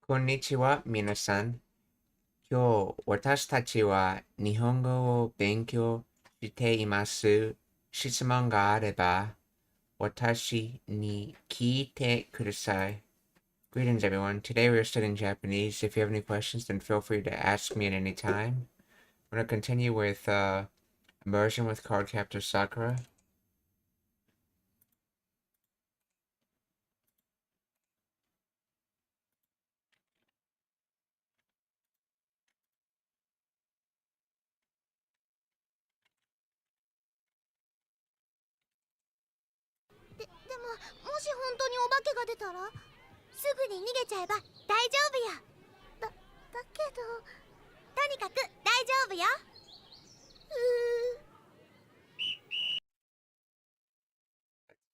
こんにちは、皆さん。今日、私たちは日本語を勉強しています。質問があれば、私に聞いてください。Greetings, everyone. Today we are studying Japanese. If you have any questions, then feel free to ask me at any time. I'm going to continue with Immersion with Card Captor Sakura. でも、もし本当にお化けが出たらすぐに逃げちゃえば大丈夫よ。だけど、とにかく大丈夫よ。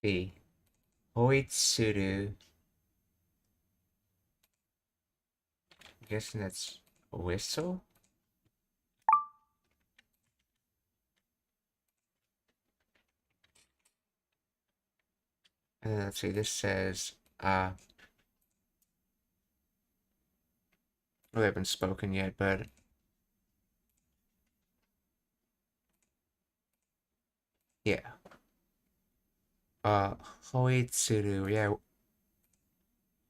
B. Hoitsuru. I'm guessing that's a whistle? And then let's see, this says, well, they haven't spoken yet, but yeah. Hoitsuru, yeah.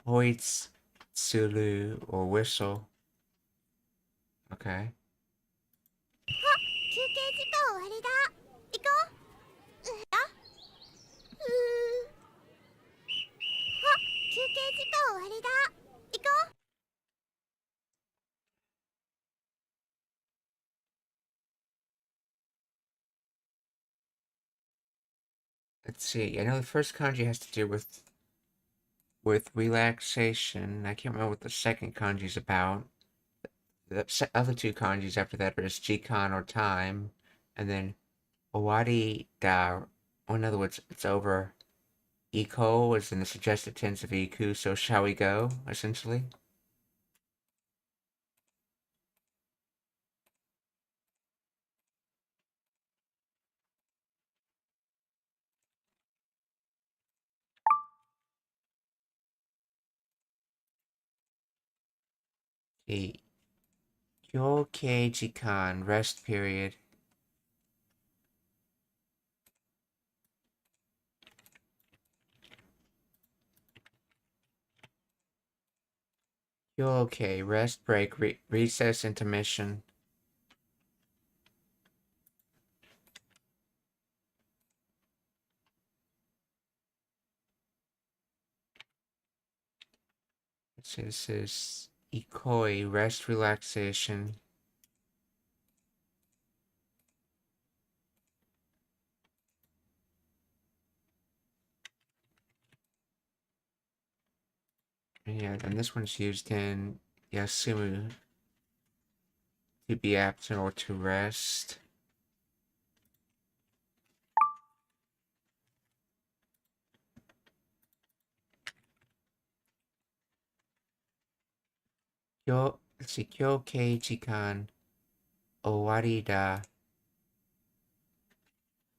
Hoitsuru or whistle. Okay. 休憩時間終わりだ。行こう。休憩時間終わりだ。行こう。Let's see. I know the first kanji has to do with relaxation. I can't remember what the second kanji is about. The other two kanjis after that are just jikan or time, and then owari da. Or in other words, it's over. Iko is in the suggested tense of iku, so shall we go, essentially? The Yokkei Jikan rest period. Yokkei rest break recess intermission. This is Ikoi rest relaxation. Yeah, and this one's used in Yasumu to be absent or to rest. Let's see, Kyokkei Jikan Owari da.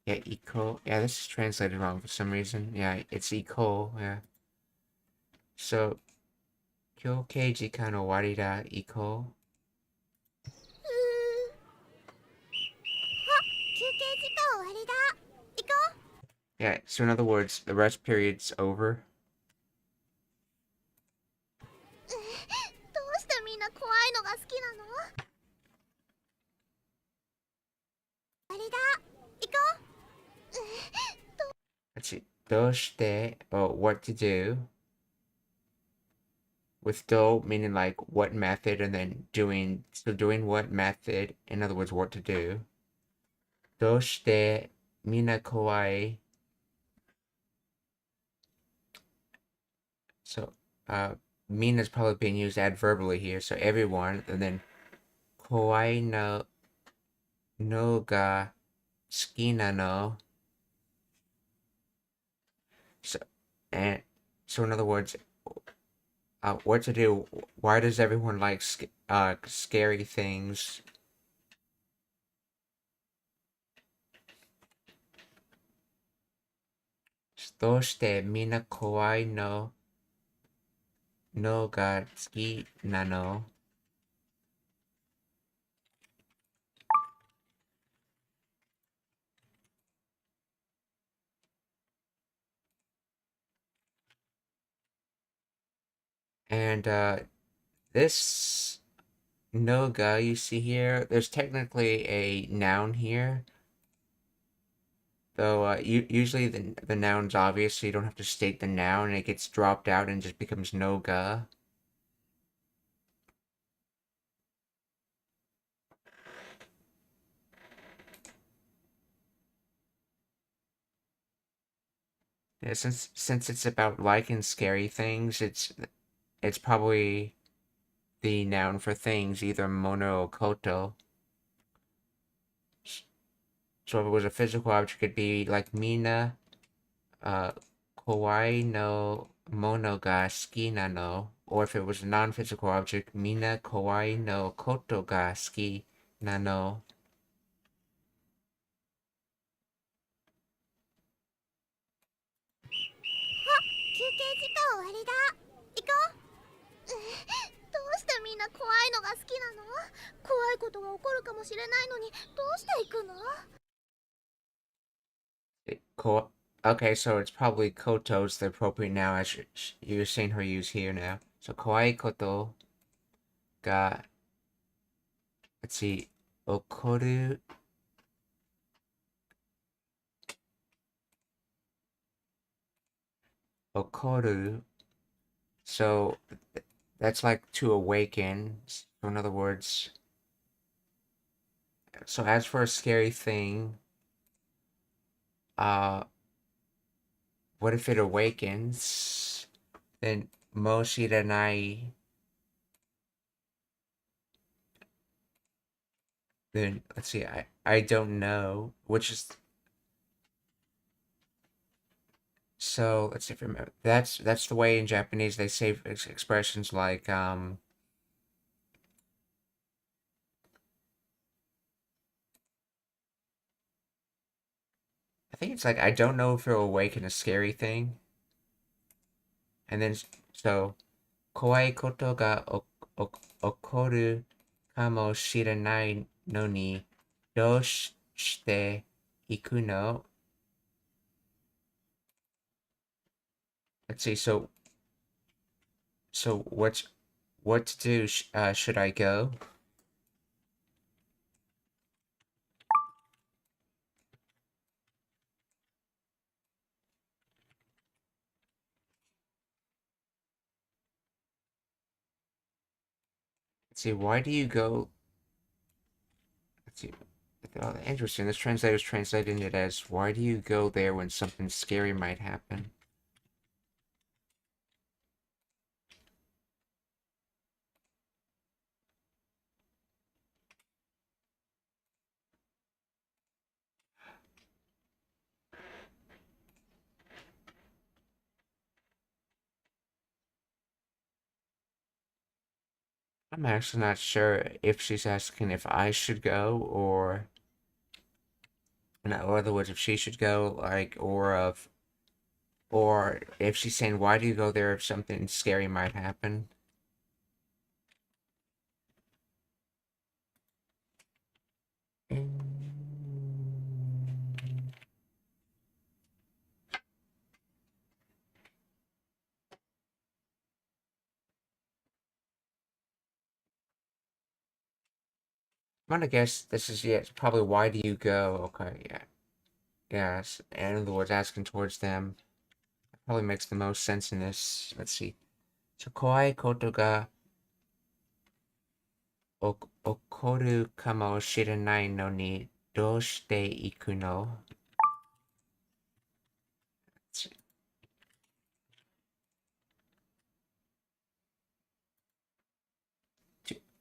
Yeah, Iko. Yeah, this is translated wrong for some reason. Yeah, it's Iko, yeah. So, Kyokkei Jikan Owari da Iko. 休憩時間終わりだ。行こう。 Yeah, so in other words, the rest period's over. どうしてみんな怖いのが好きなの？あれだ。行こう。Let's see. どうして or what to do. With do meaning like what method and then doing, so doing what method, in other words, what to do. どうしてみんな怖い? So, min is probably being used adverbally here, so everyone, and then kawaii no ga suki no. So, and so in other words, what to do? Why does everyone like scary things? どうしてみんな怖いの? no ga tsuki nano. And this no ga you see here, there's technically a noun here. Though usually the noun's obvious, so you don't have to state the noun, and it gets dropped out and just becomes no ga. Yeah, since it's about liking scary things, it's probably the noun for things, either mono or koto. So if it was a physical object, it'd be like mina, kawaii no mono ga suki nano. Or if it was a non-physical object, mina kawaii no koto ga suki nano. 休憩時間終わりだ。行こう。どうしてみんな怖いのが好きなの？怖いことが起こるかもしれないのにどうして行くの？ Okay, so it's probably koto's the appropriate noun as you're seeing her use here now. So kawaii koto ga, let's see, okoru. Okoru. So that's like to awaken. So in other words, so as for a scary thing, what if it awakens? Then Moshiranai. Then let's see, I don't know, which is so let's see if I remember. That's the way in Japanese they say expressions like I think it's like I don't know if it'll awaken a scary thing. And then so 怖いことが起こるかもしれないのにどうして行くの? Let's see. So what to do? Should I go? Let's see. Why do you go? Let's see. Oh, interesting. This translator's translating it as why do you go there when something scary might happen? I'm actually not sure if she's asking if I should go or in other words, if she should go, like, or if she's saying, why do you go there if something scary might happen? I'm gonna guess this is, yeah, it's probably why do you go? Okay, yeah. Yes, and in other words, asking towards them. Probably makes the most sense in this. Let's see. So, 怖いことが起こるかもしれないのにどうして行くの?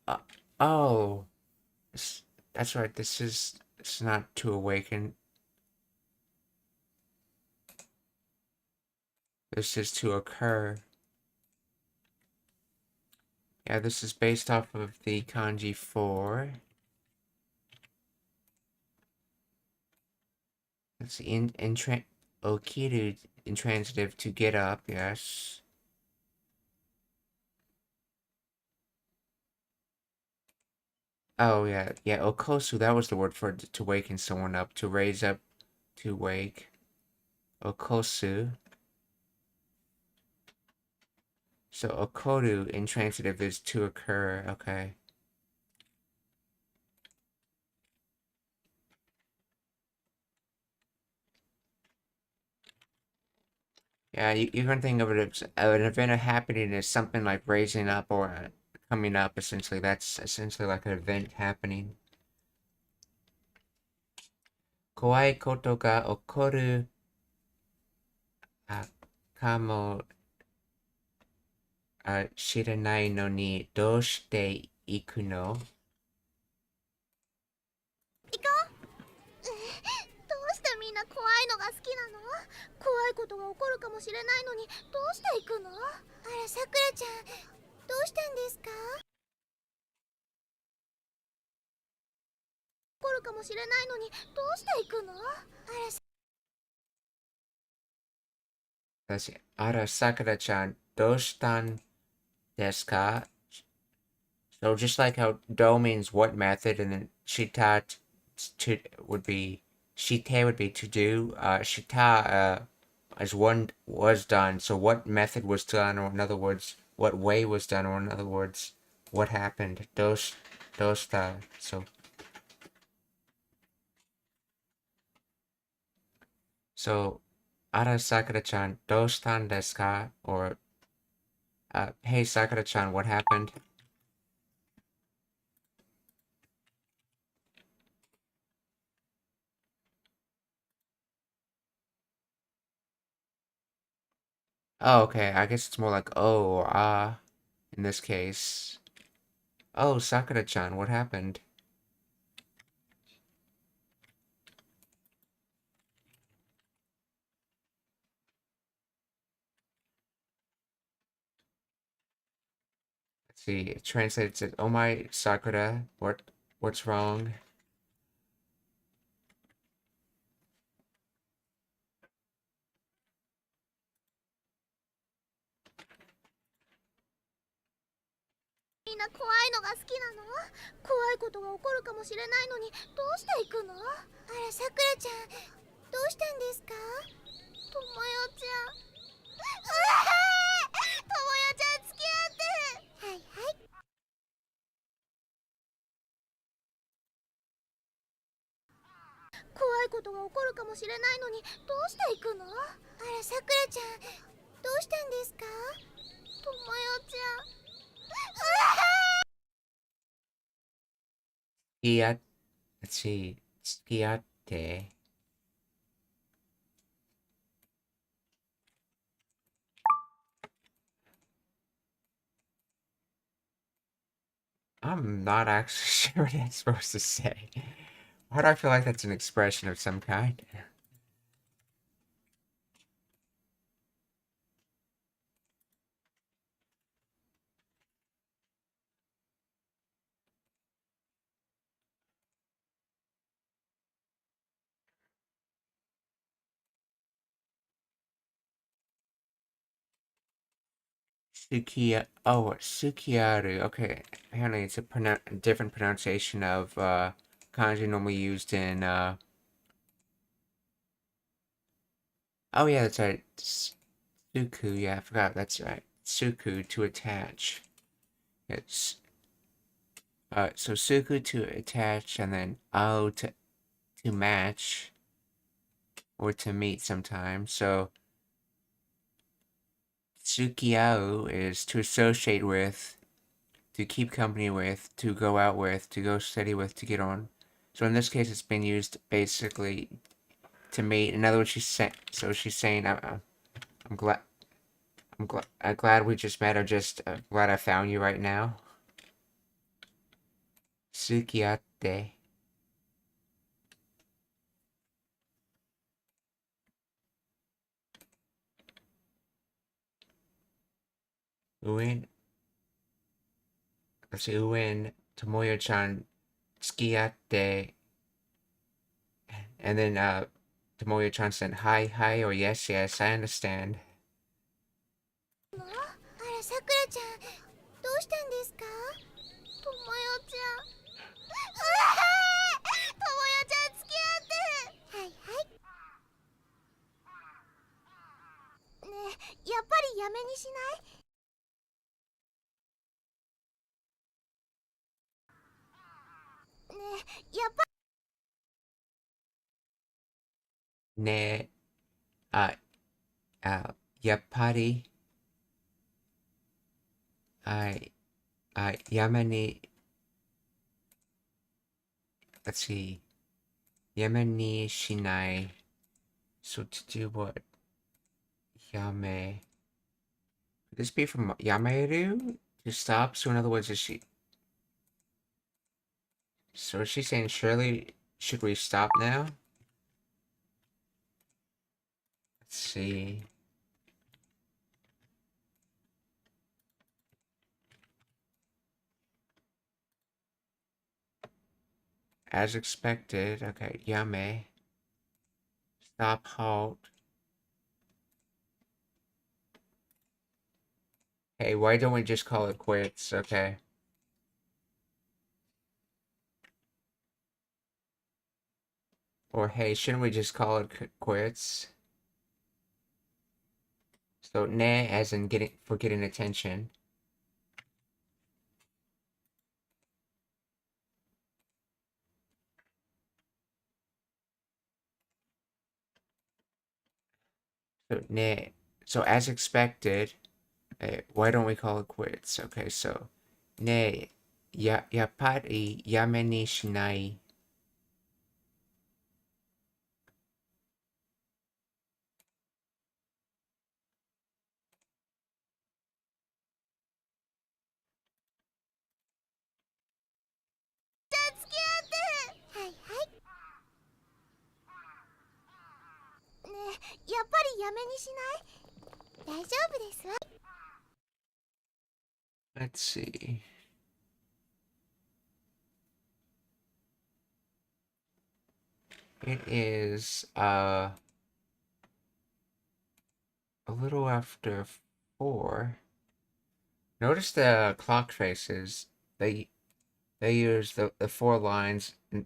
Uh, oh, that's right. This is not to awaken. This is to occur. Yeah, this is based off of the kanji 4. Let's see, okiru, intransitive, to get up, yes. Oh yeah, yeah, okosu, that was the word for to waken someone up, to raise up, to wake. Okosu. So okoru in transitive is to occur, okay. Yeah, you can think of it as an event of happening as something like raising up or coming up, essentially. That's essentially like an event happening. Kawaii koto ga okoru kamo shiranai no ni doushite iku no? 行こう。どうしてみんな怖いのが好きなの？怖いことが起こるかもしれないのにどうして行くの？あら、さくらちゃん、どうしたんですか？起こるかもしれないのにどうして行くの？あら、That's it. Ara Sakura-chan, doushitan desu ka? So just like how do means what method, and then shita to would be shite would be to do. Shita as one was done. So what method was done, or in other words, what way was done, or in other words, what happened. Dosta. So Ara Sakura-chan, doushitan desu ka? Or hey Sakura-chan, what happened? Oh, okay. I guess it's more like oh or ah in this case. Oh, Sakura-chan, what happened? Let's see. It translates it. Oh my Sakura, what's wrong?みんな怖いのが好きなの？怖いことが起こるかもしれないのにどうして行くの？あら、さくらちゃん、どうしたんですか？ともよちゃん。うわー、ともよちゃん付き合って。はいはい。怖いことが起こるかもしれないのにどうして行くの？あら、さくらちゃん、どうしたんですか？ともよちゃん。うわー。Skiat, let's see. Skiate. I'm not actually sure what that's supposed to say. Why do I feel like that's an expression of some kind? Sukiya. Oh, Sukiyaru. Okay, apparently it's a different pronunciation of kanji normally used in. Oh yeah, that's right. Suku. Yeah, I forgot. That's right. Suku to attach. It's so Suku to attach, and then ao to match or to meet sometimes. So Sukiao is to associate with, to keep company with, to go out with, to go steady with, to get on. So in this case, it's been used basically to meet. In other words, she's saying, I'm glad, I'm glad we just met, or just glad I found you right now. Sukiate. Uin, let's see, Uin, Tomoyo-chan, Skiate, and then Tomoyo-chan said, hi, or yes, I understand. あら、さくらちゃん、どうしたんですか？ともよちゃん。やちゃん付き合って。はいはい。ねえ、やっぱりやめにしない？ねえ、やっぱね、あ、やっぱり、やめに、let's see, やめにしない。So to do what? Yame. Could this be from Yameru? To stop? So in other words, is she saying, surely, should we stop now? Let's see. As expected. Okay, Yame. Stop, halt. Hey, why don't we just call it quits? Okay. Or hey, shouldn't we just call it quits? So ne as in getting attention. So ne. So as expected. Why don't we call it quits? Okay, so ne yapari yameni shinai.付き合って。はいはい。ねえ、やっぱりやめにしない？大丈夫ですわ。Let's see. It is a little after 4. Notice the clock faces. They use the 4 lines to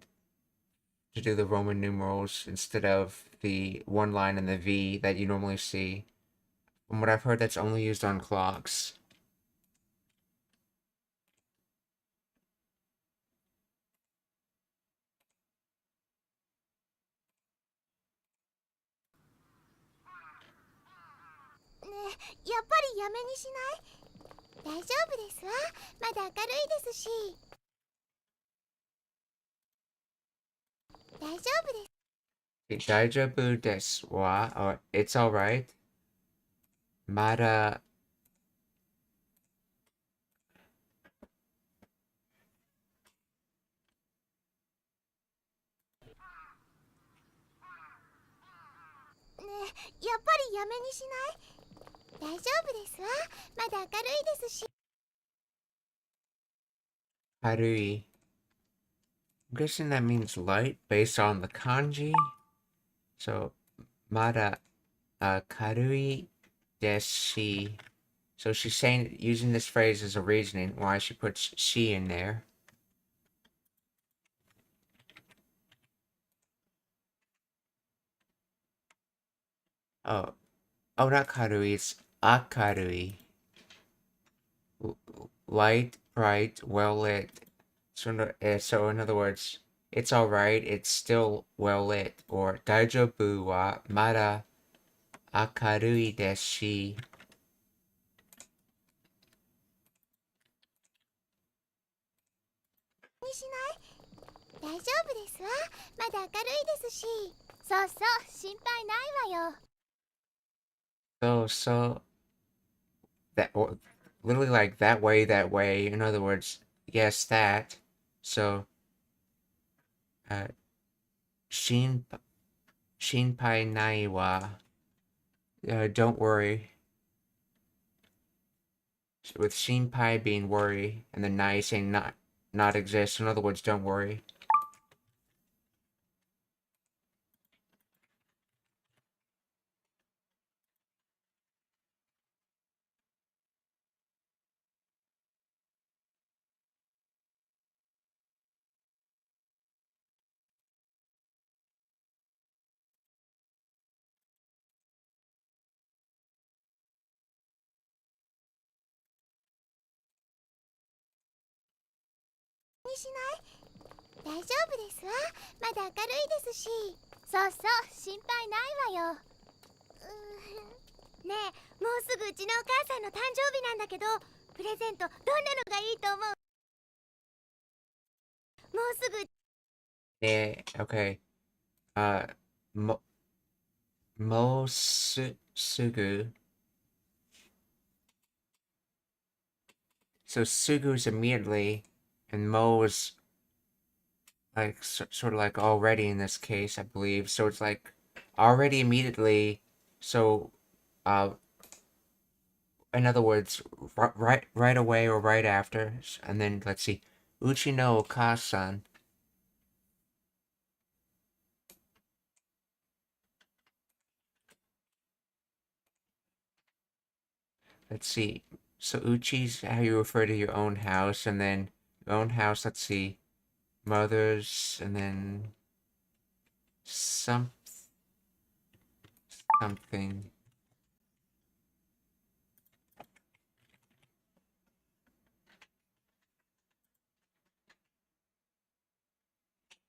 do the Roman numerals instead of the 1 line and the V that you normally see. From what I've heard, that's only used on clocks.ねえ、やっぱりやめにしない？大丈夫ですわ。まだ明るいですし。大丈夫です。Daijabu desu wa, or it's alright. Mada.ねえ、やっぱりやめにしない？大丈夫ですわ。まだ明るいですし。Harui. I'm guessing that means light based on the kanji. So, Mada karui deshi. So she's saying, using this phrase as a reasoning why she puts she in there. Oh, not karui, it's akarui. Light, bright, well lit. So in other words, it's alright, it's still well lit. Or daijobu wa mada akarui desu shi. にしない？大丈夫ですわ。まだ明るいですし。そうそう、心配ないわよ。So that, or literally like that way. In other words, yes, that. So, uh, shin shinpai nai wa. Don't worry. With shinpai being worry, and then nai saying not exist. In other words, don't worry. にしない？大丈夫ですわ。まだ明るいですし。そうそう、心配ないわよ。ねえ、もうすぐうちのお母さんの誕生日なんだけど、プレゼントどんなのがいいと思う？もうすぐ。Okay. Uh, mo Sugu. So Sugu's immediately, and Mo is like sort of like already in this case, I believe. So it's like already immediately. So, in other words, right away or right after. And then let's see, Uchi no Okasan. Let's see. So Uchi's how you refer to your own house, and then your own house. Let's see, mother's, and then something.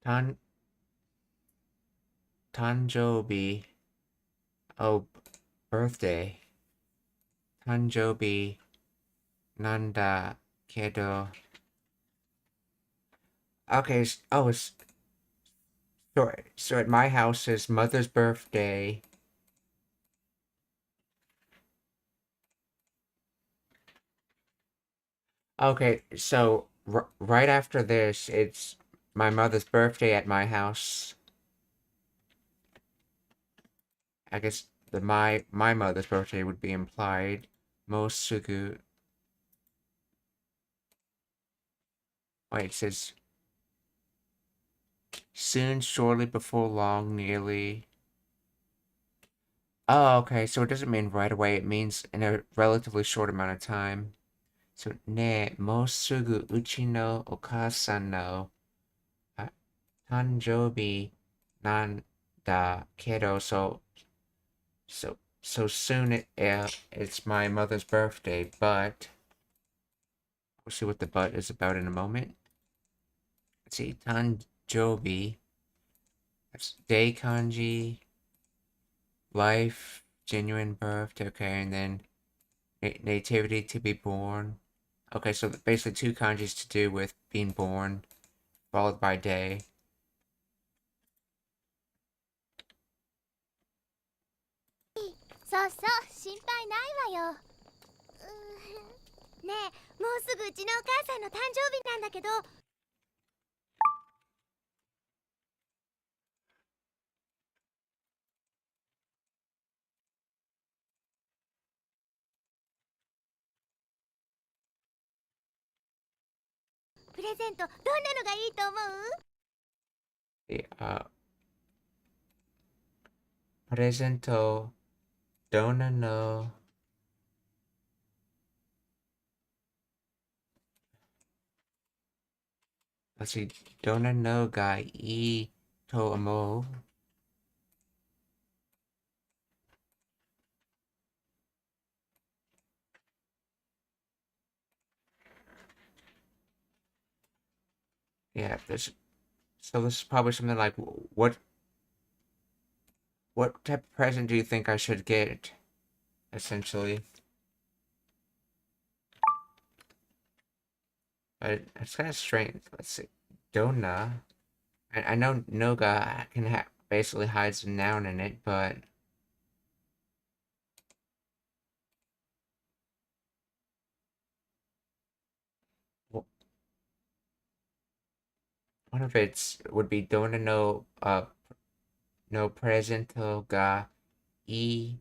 Tan Tanjobi. Oh, birthday. Tanjobi Nanda Kedo. Okay, oh, it's so at my house is mother's birthday. Okay, so right after this, it's my mother's birthday at my house. I guess my mother's birthday would be implied. Mosugu. Wait, it says soon, shortly, before long, nearly. Oh, okay, so it doesn't mean right away, it means in a relatively short amount of time. So, ne, mosugu uchi no okasan no tanjobi nanda kedo. So soon it's my mother's birthday, but we'll see what the but is about in a moment. Let's see, tanjobi. That's day kanji, life, genuine birth, okay, and then nativity, to be born. Okay, so basically two kanjis to do with being born, followed by day.そうそう、心配ないわよ。ねえ、もうすぐうちのお母さんの誕生日なんだけど。プレゼントどんなのがいいと思う？プレゼント、どんなの、let's see, どんなのがいいと思う? Yeah, so this is probably something like, what type of present do you think I should get? Essentially. But it's kind of strange. Let's see. Dona. I know Noga can basically hides a noun in it, but one of its would be Dona no presento ga I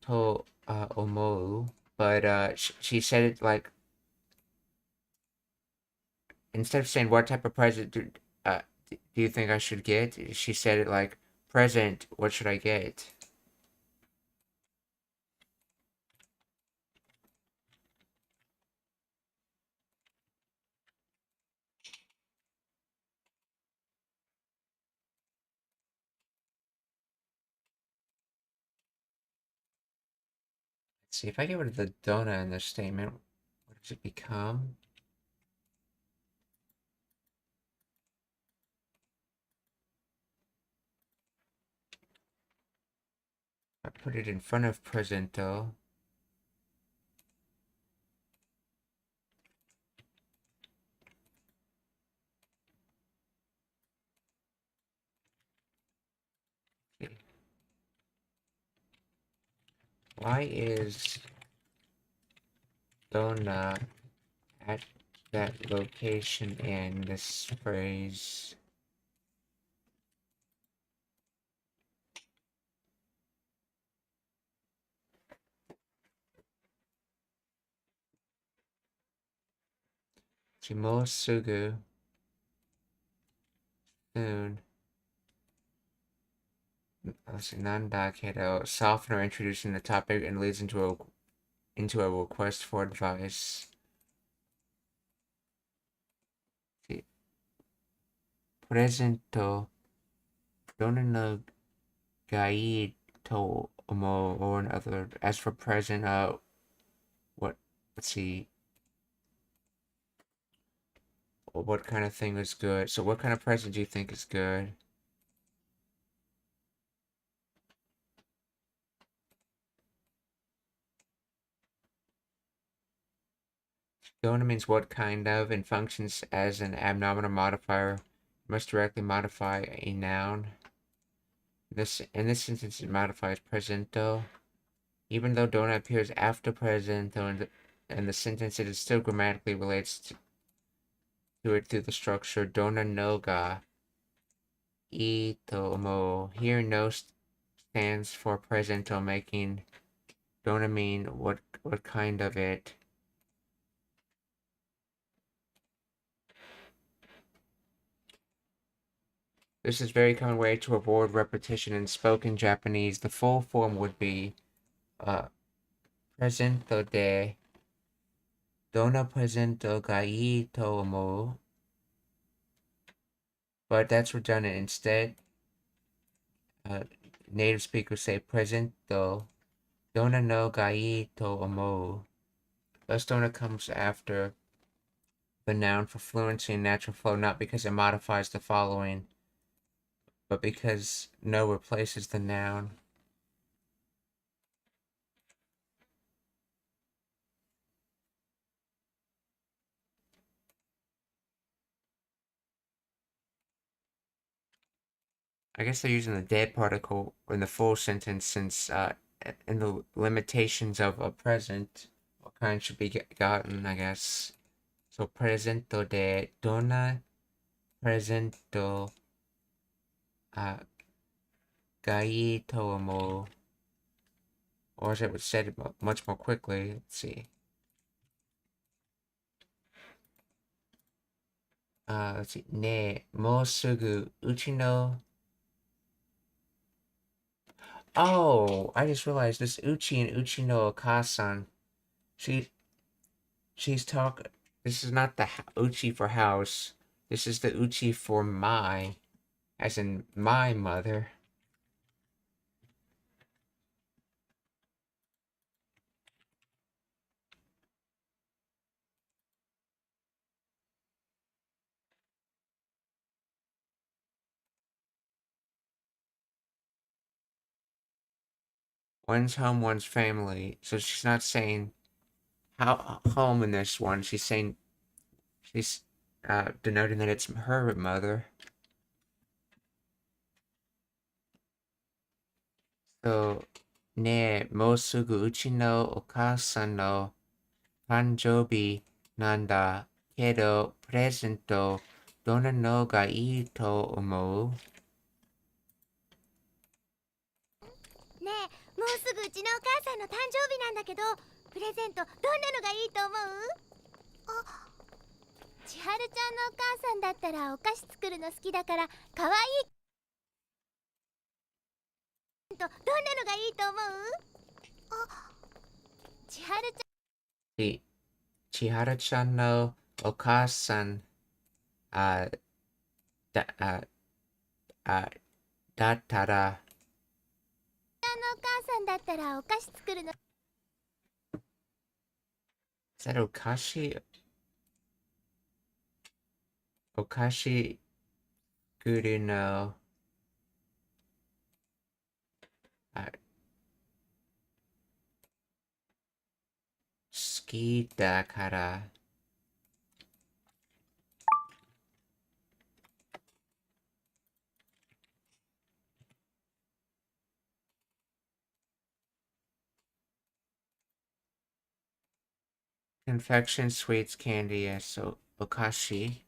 to omou. But she said it like, instead of saying what type of present do you think I should get, she said it like, present, what should I get? Let's see, if I get rid of the Dona in this statement, what does it become? put it in front of presento. Why is Donna at that location in this phrase? Mosugu soon. Nanda-kedo, softener introducing the topic and leads into a request for advice. Presento Donna no gai to omo, or in other. As for present, let's see. What kind of thing is good? So what kind of present do you think is good? Dona means what kind of and functions as an abnominal modifier. It must directly modify a noun. In this instance, it modifies presento. Even though Dona appears after presento in the sentence, it still grammatically relates to it through the structure Dona no ga itomo. Here, no stands for presento, making Dona mean what kind of it. This is a very common way to avoid repetition in spoken Japanese. The full form would be presento de Dona presento ga ii to omo. But that's redundant. Instead, native speakers say presento Dona no ga ii to omo. Thus, Dona comes after the noun for fluency and natural flow, not because it modifies the following, but because no replaces the noun. I guess they're using the dead particle in the full sentence since in the limitations of a present, what kind should be gotten, I guess. So presento de Dona presento gai to omo. Or as it was said much more quickly, let's see. Let's see. Ne mo sugu uchi no. Oh, I just realized this Uchi and Uchi no Okasan. She's talking. This is not the Uchi for house. This is the Uchi for my, as in my mother. One's home, one's family. So she's not saying how home in this one. She's saying she's denoting that it's her mother. So ne mo sugu uchi no okasan no tanjoubi nanda kedo presento dona no ga ii to omou. ねえ、もうすぐうちのお母さんの誕生日なんだけど、プレゼントどんなのがいいと思う？あ、千春ちゃんのお母さんだったらお菓子作るの好きだからかわいい。どんなのがいいと思う？あ、千春ちゃん。Chihara-chan no okasan da, dattara. ちゃんのお母さんだったらお菓子作るの。Is that okashi? Okashi guru no きだから。Confection, sweets, candy, so okashi.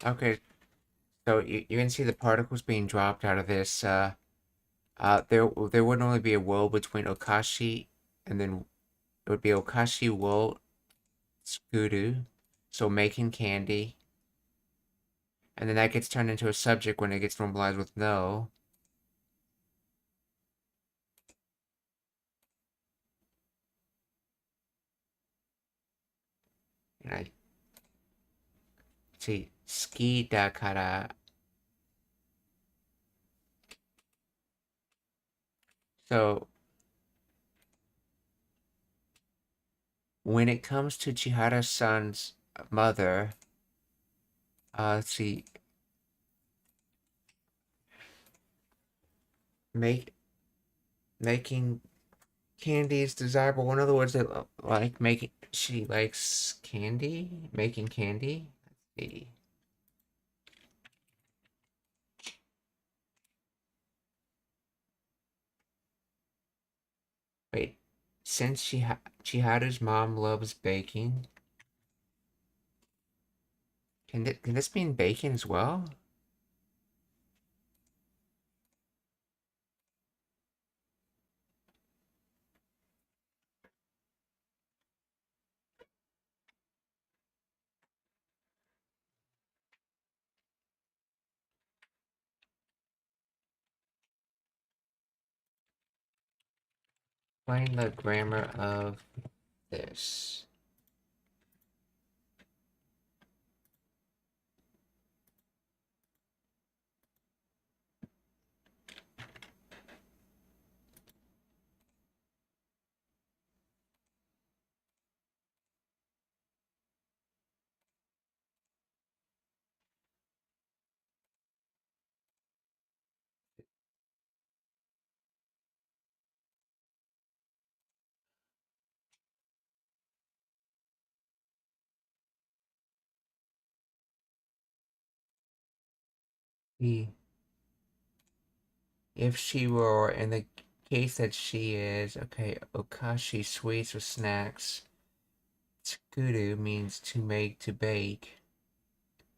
Okay, so you can see the particles being dropped out of this. There would only be a will between okashi, and then it would be okashi will tsukuru, so making candy, and then that gets turned into a subject when it gets normalized with no. And I see ski da kara. So when it comes to Chihara-san's mother, let's see, making candy is desirable. In other words, like making, she likes candy, making candy. Let's see. Wait, since Chiharu's mom loves baking, can this mean bacon as well? Explain the grammar of this. If she were, in the case that she is, okay, okashi, sweets or snacks. Tsukuru means to make, to bake.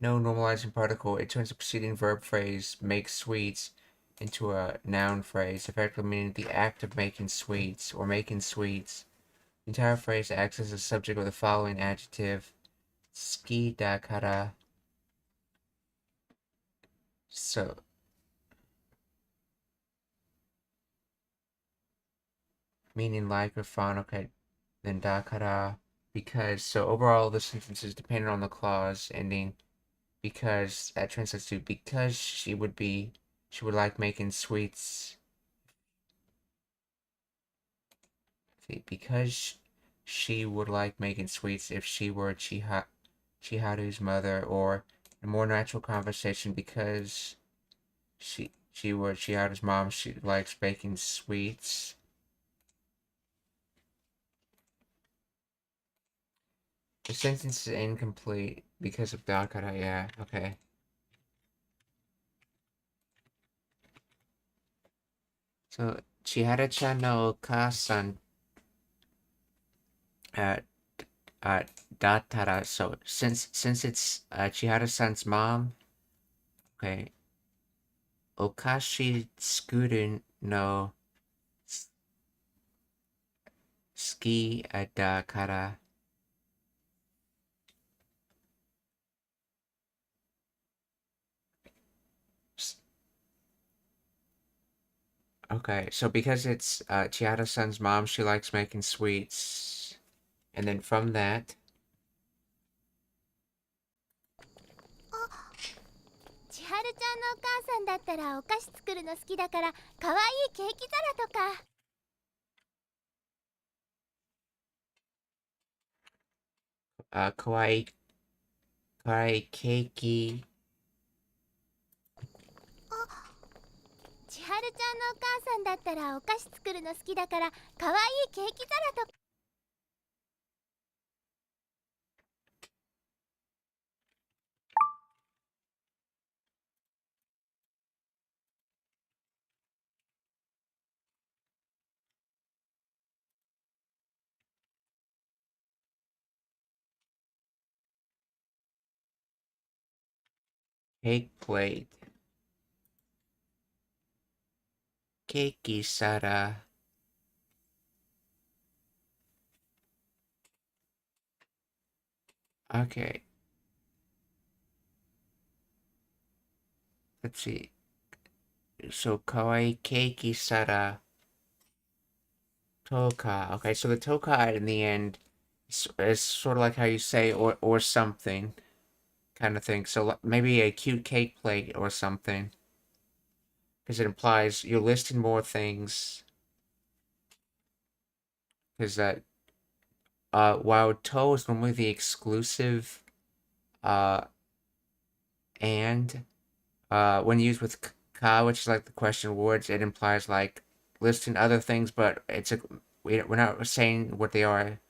No normalizing particle. It turns the preceding verb phrase, make sweets, into a noun phrase, effectively meaning the act of making sweets, or making sweets. The entire phrase acts as a subject of the following adjective, ski da kara. So, meaning like or fun, okay, then da kara, because. So overall, the sentence is dependent on the clause ending because. That translates to because she would like making sweets. See, because she would like making sweets if she were Chiharu's mother, or a more natural conversation because she were Chiharu's mom, she likes baking sweets. The sentence is incomplete because of dakara, yeah, okay. So, Chihara-chan no okasan datara, so since it's Chihara-san's mom, okay, okashi tsukuru no ski da kara. Okay, so because it's Chiara-san's mom, she likes making sweets. And then from that, 千春ちゃんのお母さんだったらお菓子作るの好きだから可愛いケーキ皿とか。kawaii keiki るちゃんのお母さんだったらお菓子作るの好きだからかわいいケーキ皿とか。Cake plate. Keiki Sara. Okay. Let's see. So kawaii keiki sara toka. Okay, so the toka in the end is sort of like how you say or something kind of thing. So maybe a cute cake plate or something. Because it implies you're listing more things. Because that while to is normally the exclusive uh and when used with ka, which is like the question words, it implies like listing other things, but we're not saying what they are,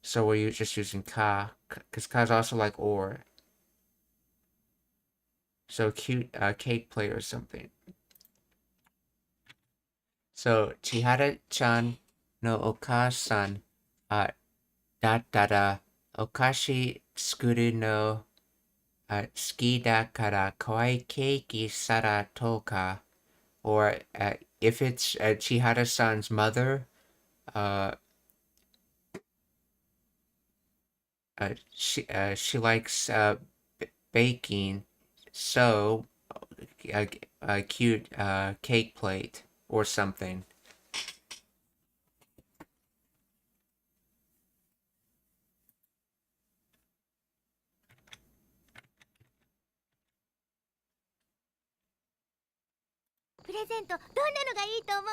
so we're just using ka, because ka is also like or. So cute cake plate or something. So Chihara-chan no oka-san dattara okashi tsukuru no suki dakara kawaii keiki sara toka. Or if it's Chihara-san's mother, uh, she likes baking, so a cute cake plate or something. Present どんなのがいいと思う？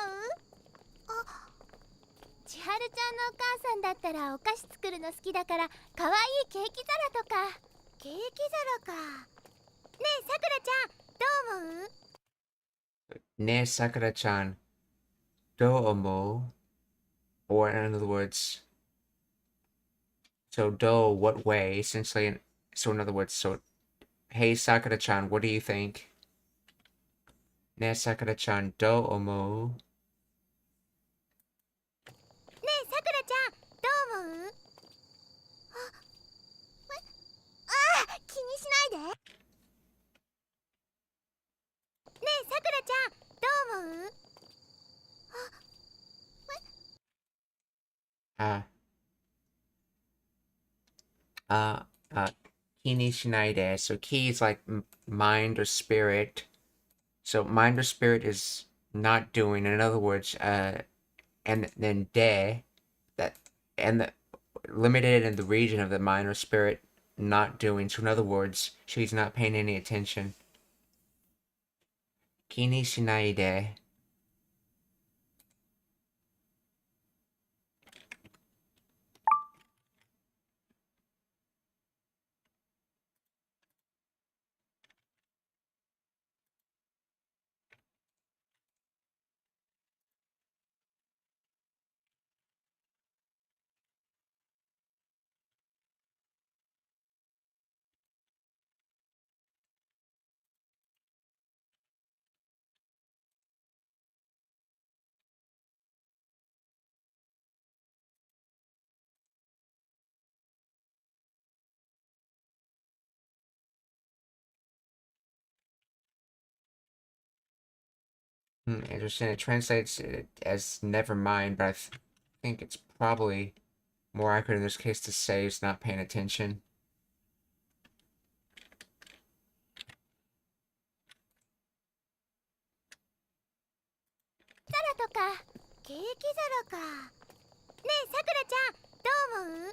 あ、千春ちゃんのお母さんだったらお菓子作るの好きだからかわいいケーキ皿とか。ケーキ皿か。ねえさくらちゃんどう思う？Ne Sakura-chan, do omo, or in other words, so do what way? Essentially, so in other words, so hey Sakura-chan, what do you think? Ne Sakura-chan, do omo. ねえさくらちゃんどう思う？気にしないで。ねえさくらちゃんどう思う？Uh, uh, Kini Shinaide. So ki is like mind or spirit. So mind or spirit is not doing. In other words, and then de, that, and the limited in the region of the mind or spirit not doing. So in other words, she's not paying any attention. Kini Shinaide. Interesting. It translates it as never mind, but I think it's probably more accurate in this case to say he's not paying attention. 皿とかケーキ皿か。ねえさくらちゃんどう思う？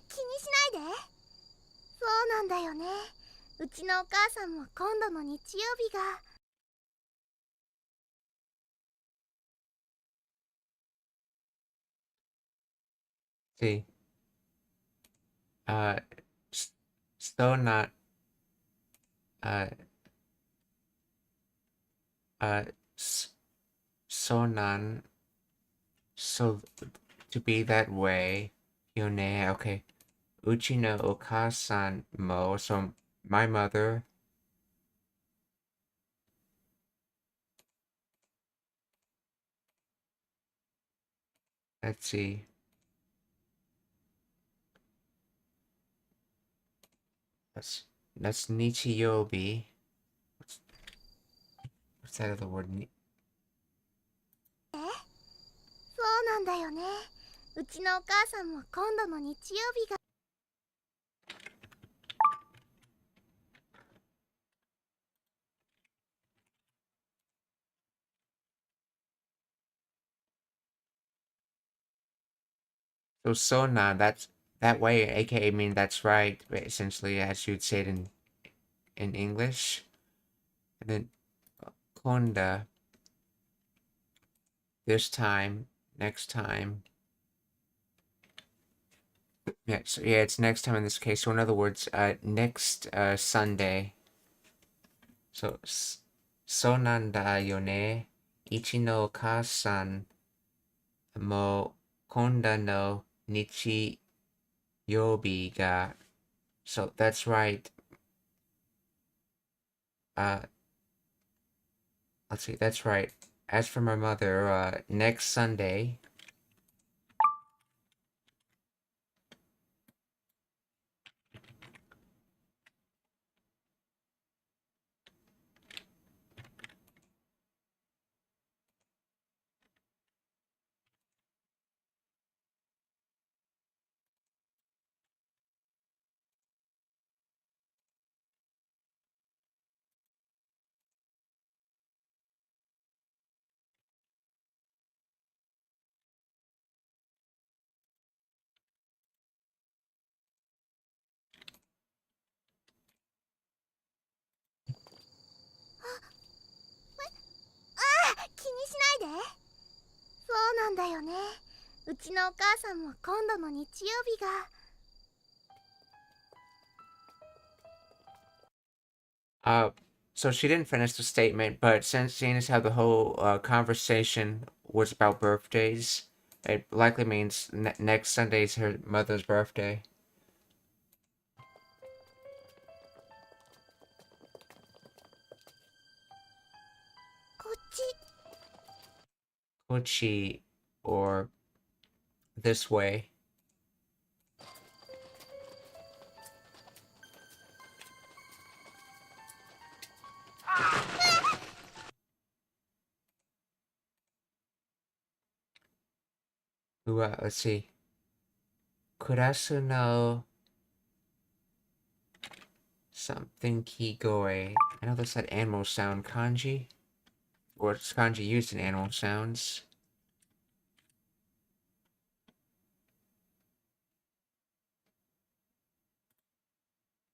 気にしないで。そうなんだよね。うちのお母さんも今度の日曜日が。See, uh, still not, uh, sonan, so to be that way, yone, okay. Uchi no okasan mo, so my mother. Let's see. That's Nichiyobi. What's that other word? そうなんだよね。うちのお母さんも今度の日曜日が。So sona, that's that way, aka mean that's right, essentially, as you'd say it in English. And then konda, this time, next time. Yeah, so yeah, it's next time in this case. So in other words, next Sunday. So sonanda yone, ichi no kasan mo konda no nichi yobi ga. So that's right. Let's see, that's right. As for my mother, next Sunday.気にしないで。そうなんだよね。うちのお母さんも今度の日曜日が。So she didn't finish the statement, but since seeing as how the whole conversation was about birthdays, it likely means next Sunday is her mother's birthday. こっち。Kochi, or this way. Let's see. Kurasu no something kigoe. I know that's that animal sound kanji. Or it's kanji used in animal sounds.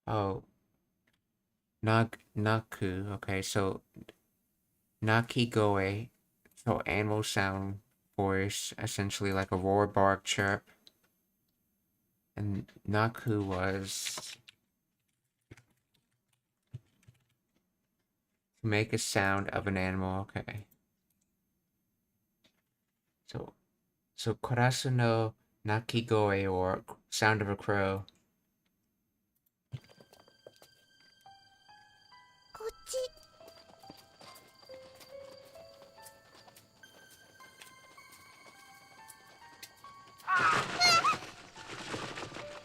Oh. Naku. Okay, so Nakigoe. So animal sound voice, essentially like a roar, bark, chirp. And Naku was to make a sound of an animal. Okay. So Karasu no Nakigoe, or sound of a crow. こっち。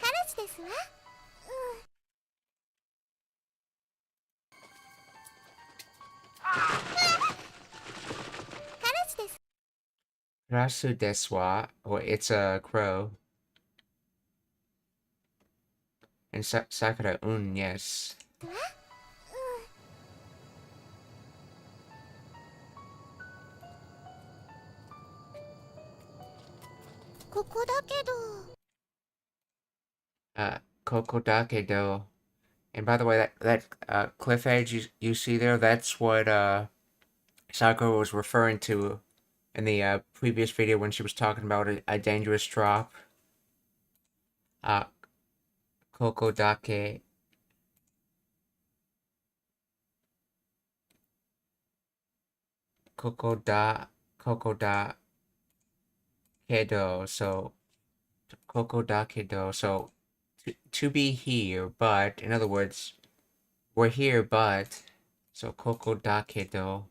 カラスですわ。カラスです。Karasu deswa, or it's a crow. And Sakura yes. ここだけど。Kokodake do. And by the way, that cliff edge you see there, that's what Sakura was referring to in the previous video when she was talking about a dangerous drop. Kokodake. koko da kedo. So koko da kedo. So to be here, but in other words, we're here, but so koko da kedo.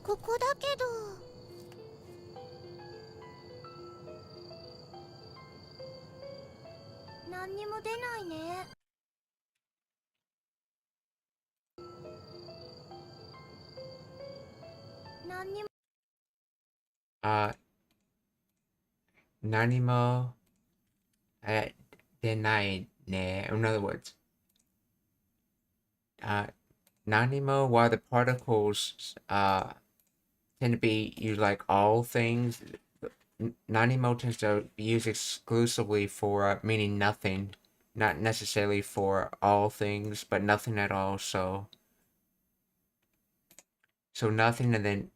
ここだけど何にも出ないね。何にも Nanimo denai ne. In other words, nanimo, while the particles tend to be used like all things, nanimo tends to be used exclusively for meaning nothing, not necessarily for all things, but nothing at all. So nothing, and then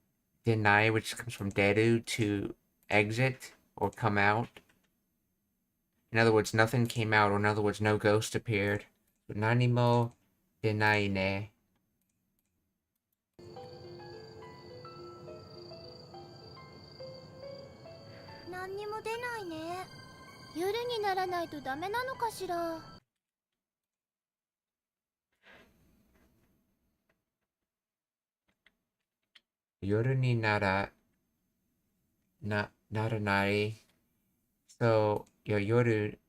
deny, which comes from deru, to exit or come out. In other words, nothing came out, or in other words, no ghost appeared. Nanimo denai ne. 何にも出ないね。夜にならないとダメなのかしら。夜にならない。So, 夜何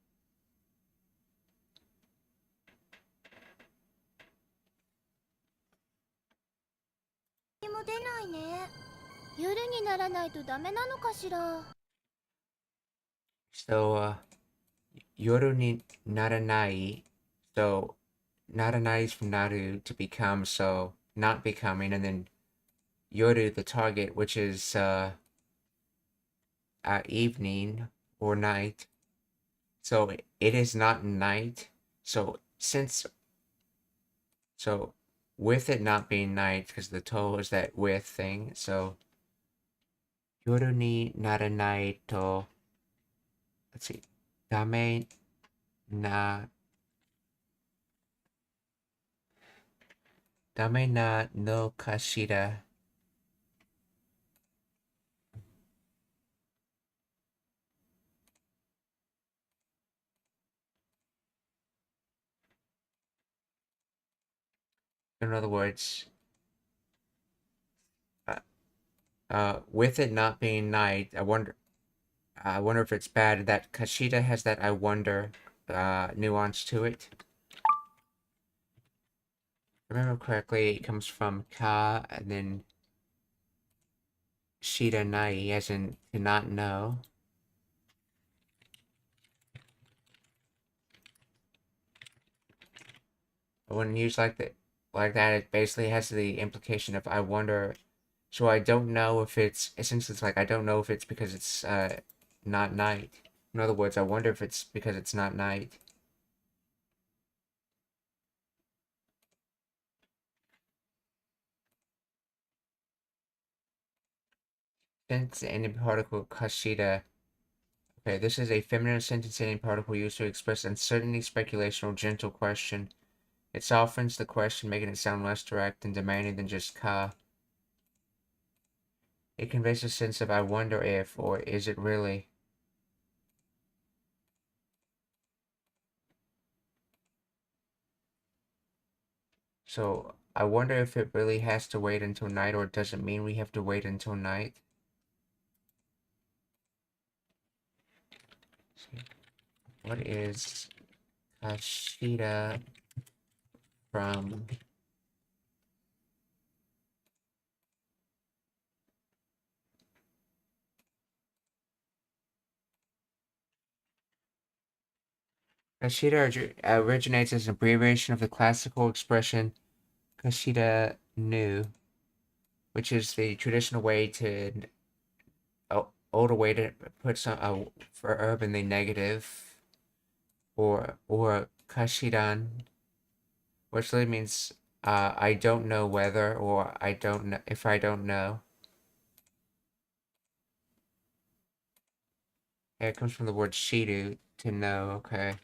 にも出ないね。夜にならないとダメなのかしら。So, 夜にならない. So, ならない is from naru, to become, so not becoming, and then yoru, the target, which is evening or night. So it is not night. So with it not being night, because the to is that with thing. So yoru ni naranai to, let's see, dame na no kashira. In other words, with it not being night, I wonder if it's bad that Kashida has that I wonder nuance to it. If I remember correctly, it comes from ka and then shida nai, as in to not know. But when used like that, it basically has the implication of I wonder. So I don't know if it's, essentially it's like I don't know if it's because it's not night. In other words, I wonder if it's because it's not night. Sentence ending particle kashida. Okay, this is a feminine sentence ending particle used to express uncertainty, speculation, or gentle question. It softens the question, making it sound less direct and demanding than just ka. It conveys a sense of I wonder if, or is it really? So, I wonder if it really has to wait until night, or does it mean we have to wait until night? What is Kashida from? Kashida originates as an abbreviation of the classical expression Kashida nu, which is the traditional way to, older way to put some verb in the negative, or kashidan, which literally means I don't know whether, or I don't know if I don't know. Yeah, it comes from the word shiru, to know. Okay.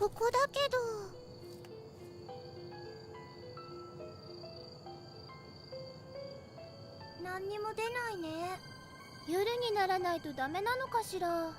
ここだけど。何にも出ないね。夜にならないとダメなのかしら。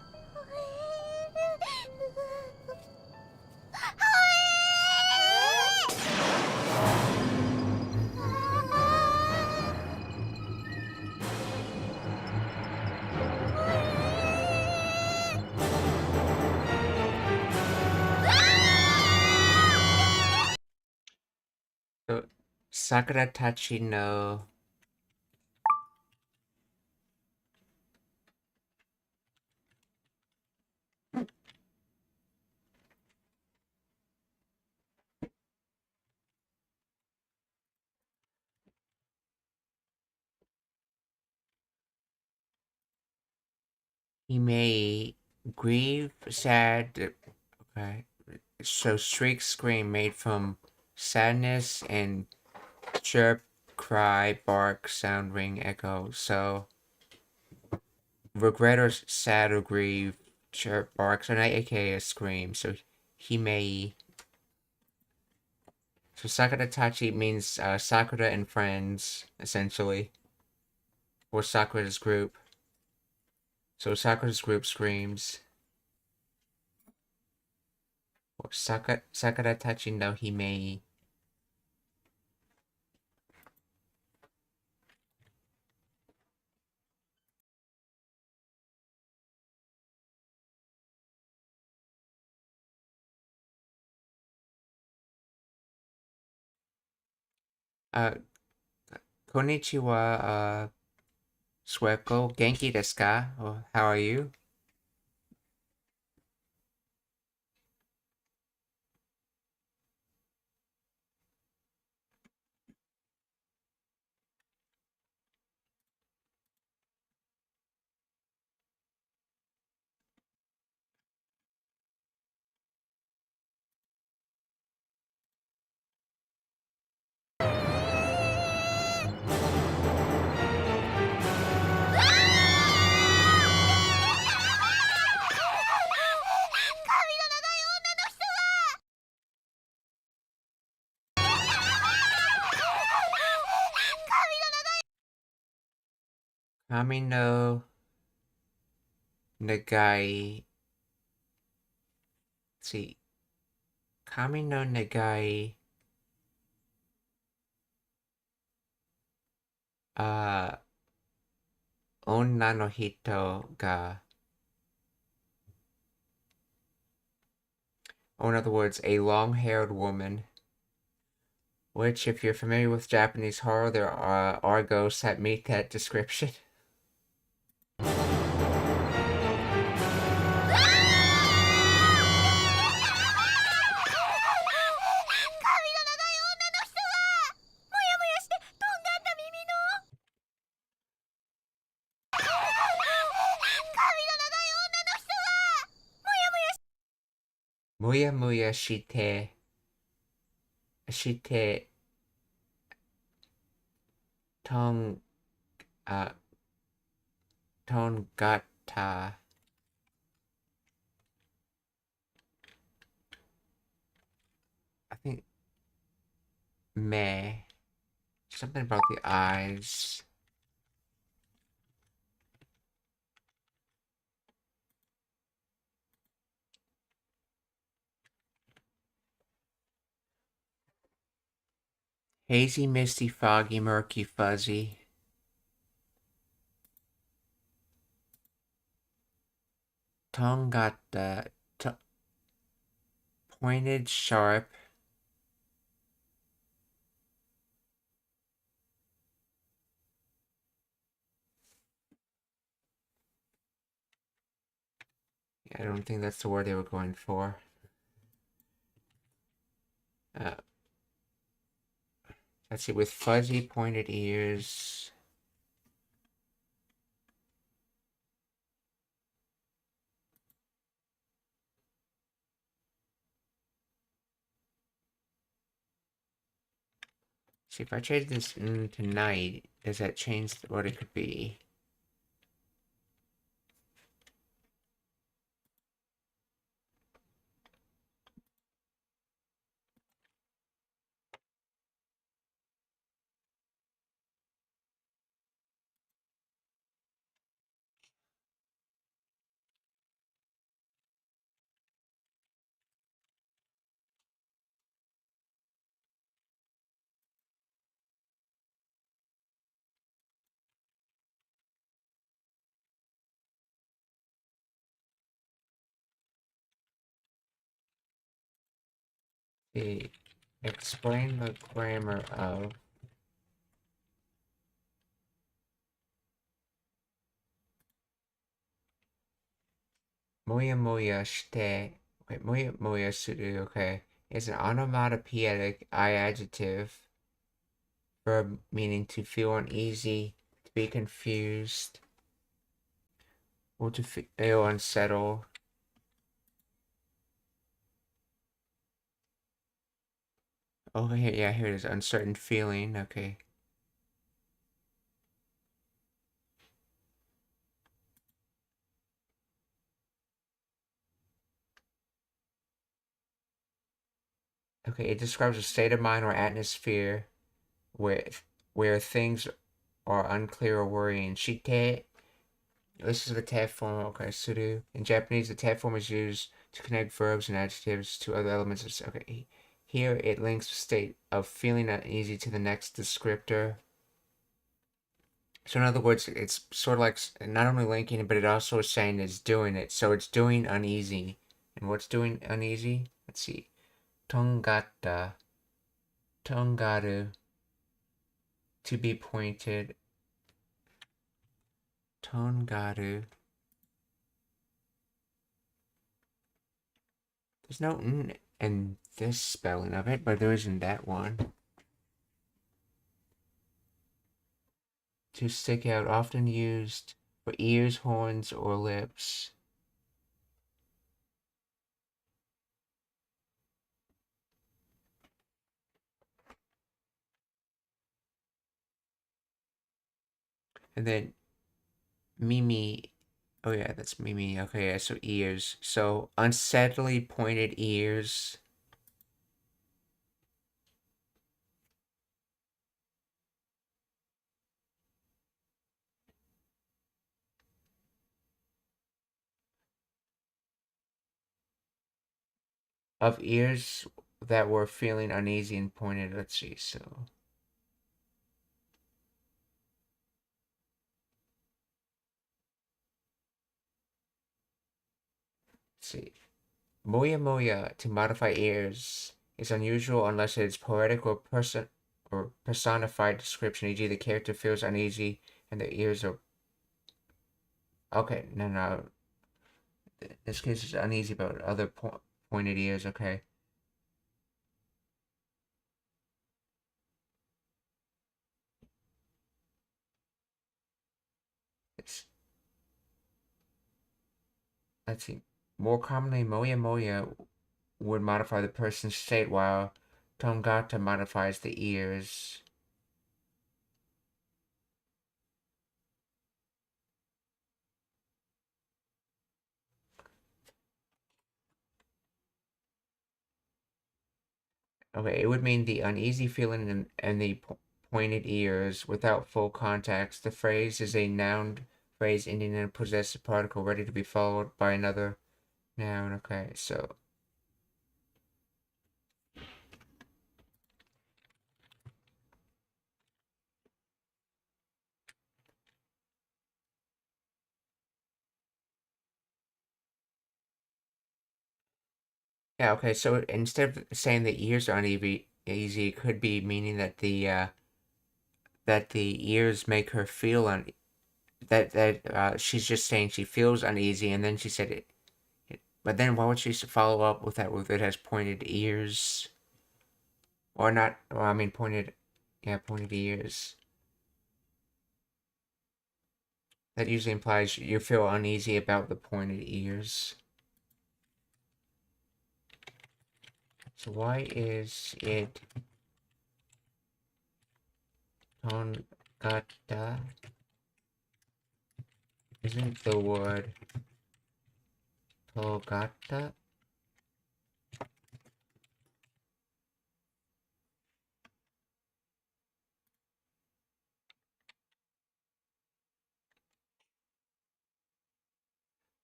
So, Sakura Tachi no he may grieve, sad. Okay. So shriek, scream made from sadness and chirp, cry, bark, sound, ring, echo. So regret or sad or grieve, chirp, bark. So not aka a scream. So he may. So Sakura Tachi means Sakura and friends, essentially. Or Sakura's group. So Sakura's group screams. Or Sakura Tachi no Himei. Konnichiwa, Sueko. Genki desu ka? Or how are you? Kami no Nagai. Let's see. Kami no Nagai. Onna no hito ga. Or in other words, a long-haired woman. Which, if you're familiar with Japanese horror, there are ghosts that meet that description. Muya muya shite tongata. I think me. Something about the eyes. Hazy, misty, foggy, murky, fuzzy. Tongata. Pointed, sharp. I don't think that's the word they were going for. Let's see, with fuzzy pointed ears. See, if I change this to night, does that change what it could be? Explain the grammar of moya moya shite. Okay, moya moya suru, okay, is an onomatopoeic adjective verb meaning to feel uneasy, to be confused, or to feel unsettled. Oh, yeah, here it is. Uncertain feeling. Okay. Okay, it describes a state of mind or atmosphere where where things are unclear or worrying. Shite. This is the tab form. Okay, suru. In Japanese, the tab form is used to connect verbs and adjectives to other elements of. Okay, here it links the state of feeling uneasy to the next descriptor. So in other words, it's sort of like not only linking it, but it also is saying it's doing it. So it's doing uneasy. And what's doing uneasy? Let's see. Tongata. Tongaru. To be pointed. Tongaru. There's no n in this spelling of it, but there is in that one. To stick out, often used for ears, horns, or lips. And then Mimi. Oh yeah, that's Mimi. Okay, yeah, so ears. So unsteadily pointed ears. Of ears that were feeling uneasy and pointed. Let's see, so. Let's see. Moya moya to modify ears is unusual unless it is poetic or personified description, e.g. the character feels uneasy and the ears are. Okay, no. This case is uneasy about other pointed ears, okay. It's, let's see. More commonly, moya moya would modify the person's state, while tongata modifies the ears. Okay, it would mean the uneasy feeling and the pointed ears without full context. The phrase is a noun phrase ending in a possessive particle ready to be followed by another noun. Okay, so. Yeah, okay, so instead of saying the ears are uneasy, it could be meaning that the ears make her feel she's just saying she feels uneasy, and then she said it. But then why would she follow up with that with it has pointed ears? Or not, well, I mean pointed, yeah, pointed ears. That usually implies you feel uneasy about the pointed ears. So why is it tongata? Isn't the word togata?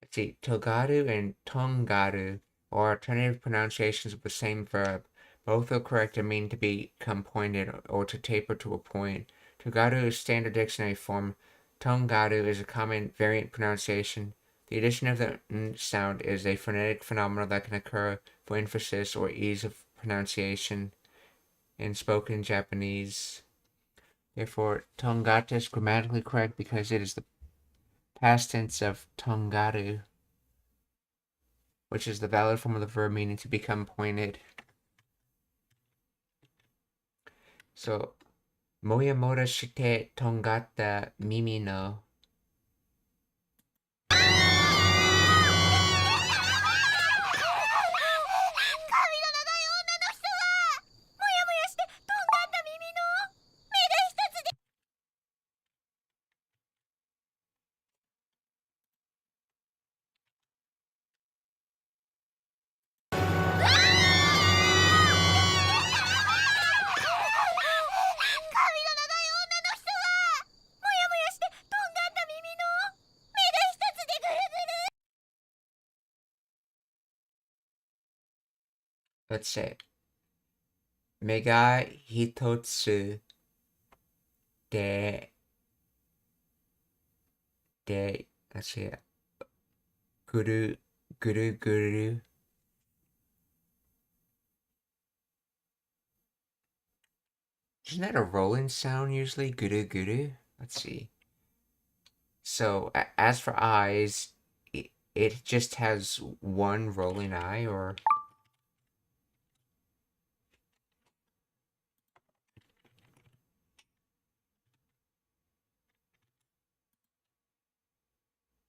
Let's see, togaru and tongaru are alternative pronunciations of the same verb. Both are correct and mean to become pointed or to taper to a point. Togaru is standard dictionary form. Tongaru is a common variant pronunciation. The addition of the n sound is a phonetic phenomenon that can occur for emphasis or ease of pronunciation in spoken Japanese. Therefore, tongata is grammatically correct because it is the past tense of tongaru, which is the valid form of the verb meaning to become pointed. So, moyamora shite tongata mimi no. Let's say, 目が一つで、let's say, ぐるぐる。Isn't that a rolling sound usually? Guru. Let's see. So, as for eyes, it just has one rolling eye, or...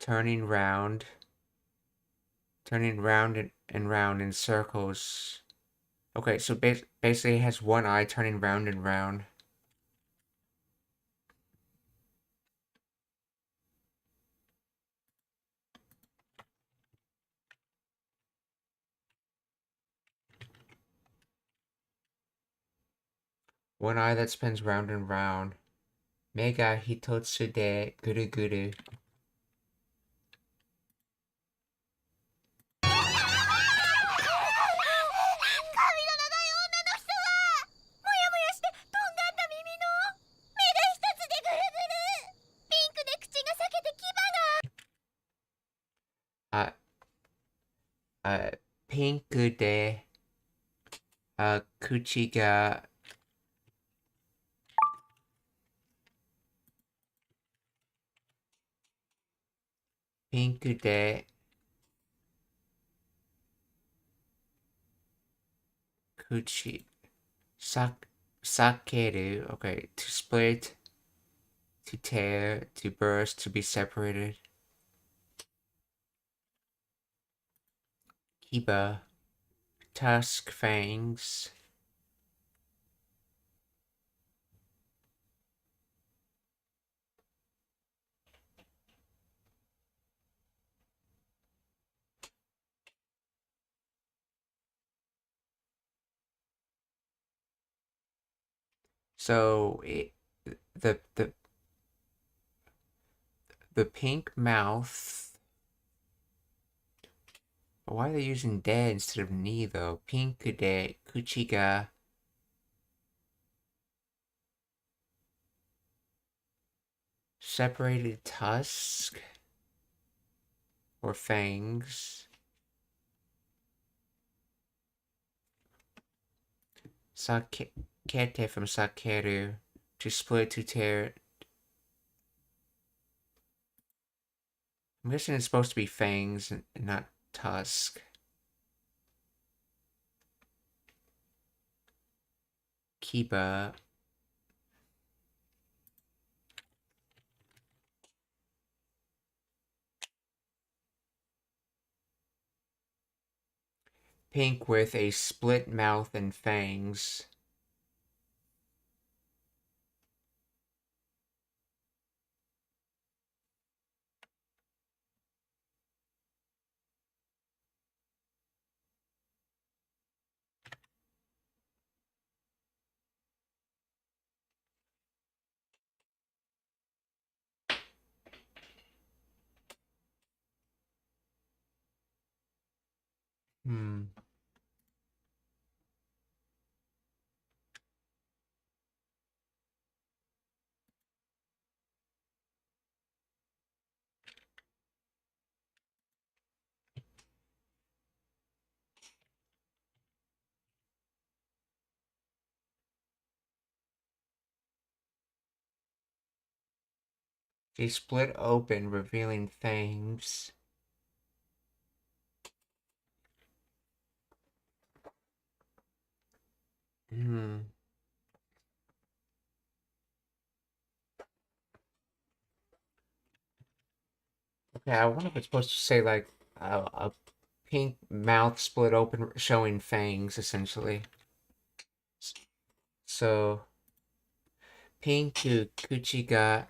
turning round and round in circles. Okay, so basically it has one eye turning round and round. One eye that spins round and round. Mega hitotsu de guru. Pink de kuchi ga pink de kuchi sakeru. Okay, to split, to tear, to burst, to be separated. Kiba, tusk, fangs. So the pink mouth. Why are they using de instead of ni though? Pink de kuchi ga separated tusk or fangs. Sakete from sakeru, to split, to tear. I'm guessing it's supposed to be fangs and not tusk. Kiba. Pink with a split mouth and fangs. She split open, revealing fangs. Okay, I wonder if it's supposed to say like a pink mouth split open showing fangs, essentially. So, Pinku Kuchi ga,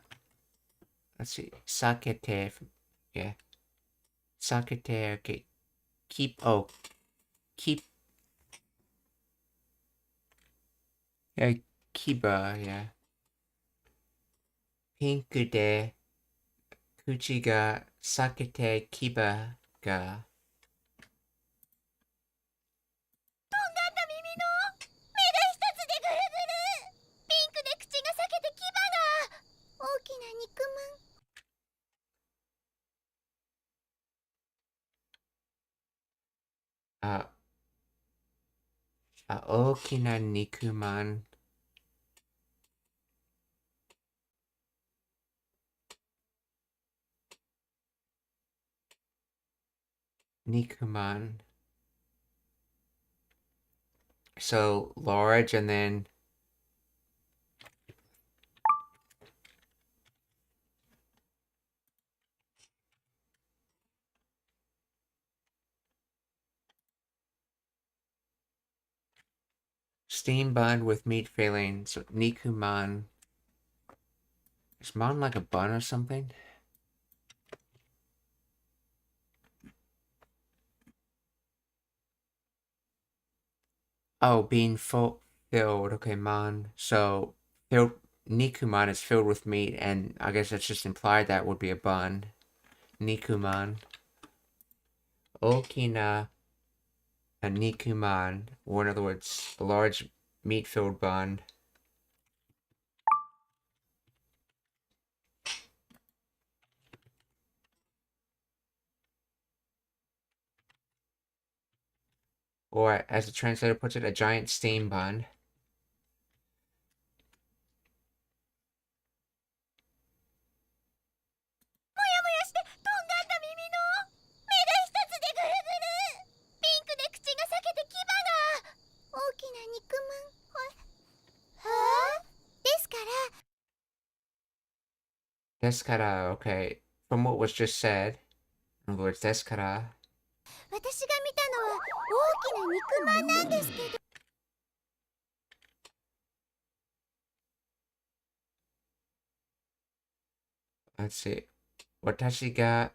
let's see, Sakete, yeah. Sakete, okay. Keep, yeah, Kiba, yeah. Pinku de Kuchi ga Sakete Kiba ga. とんがった耳の目が一つでぐるぐる、ピンクで口が裂けて牙が、大きな肉まん。大きな肉まん。肉まん。So large and then steam bun with meat filling. So nikuman. Is man like a bun or something? Oh, being filled. Okay, man. So filled. Nikuman is filled with meat, and I guess that's just implied that would be a bun. Nikuman. Okina a nikuman, or in other words, a large meat-filled bun. Or, as the translator puts it, a giant steam bun. もやもやしてとんがった耳の目が一つでぐるぐる、ピンクで口が裂けて牙が、大きな肉まん。はあ、ですから。 Deskara, okay. From what was just said, in other words, deskara. 私が見たのは大きな肉まんなんですけど。Let's see. Watashi ga.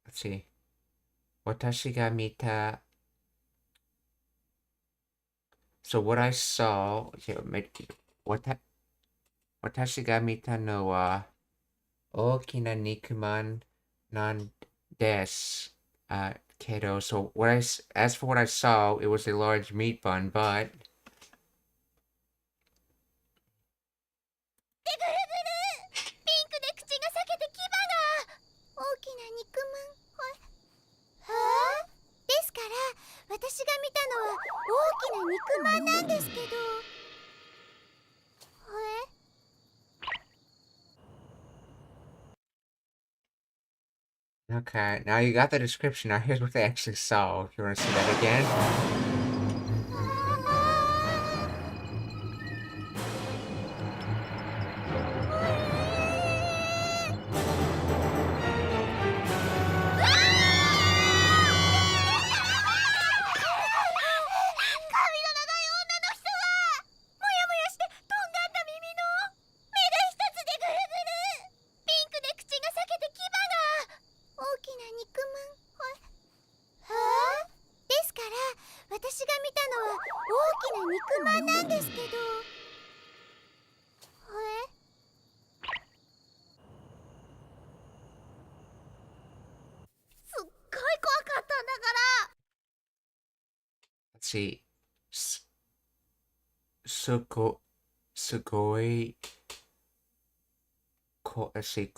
Let's see. Watashi ga mita. So what I saw. Watashi ga mita no wa okina nikuman nan desu. Kedo. So as for what I saw, it was a large meat bun, but でぐるぐる、ピンクで口が裂けて牙が、大きな肉まん。はあ、ですから私が見たのは大きな肉まんなんですけど。okay. Now you got the description. Now here's what they actually saw. If you want to see that again. Let's see. Sugoi. Let's see.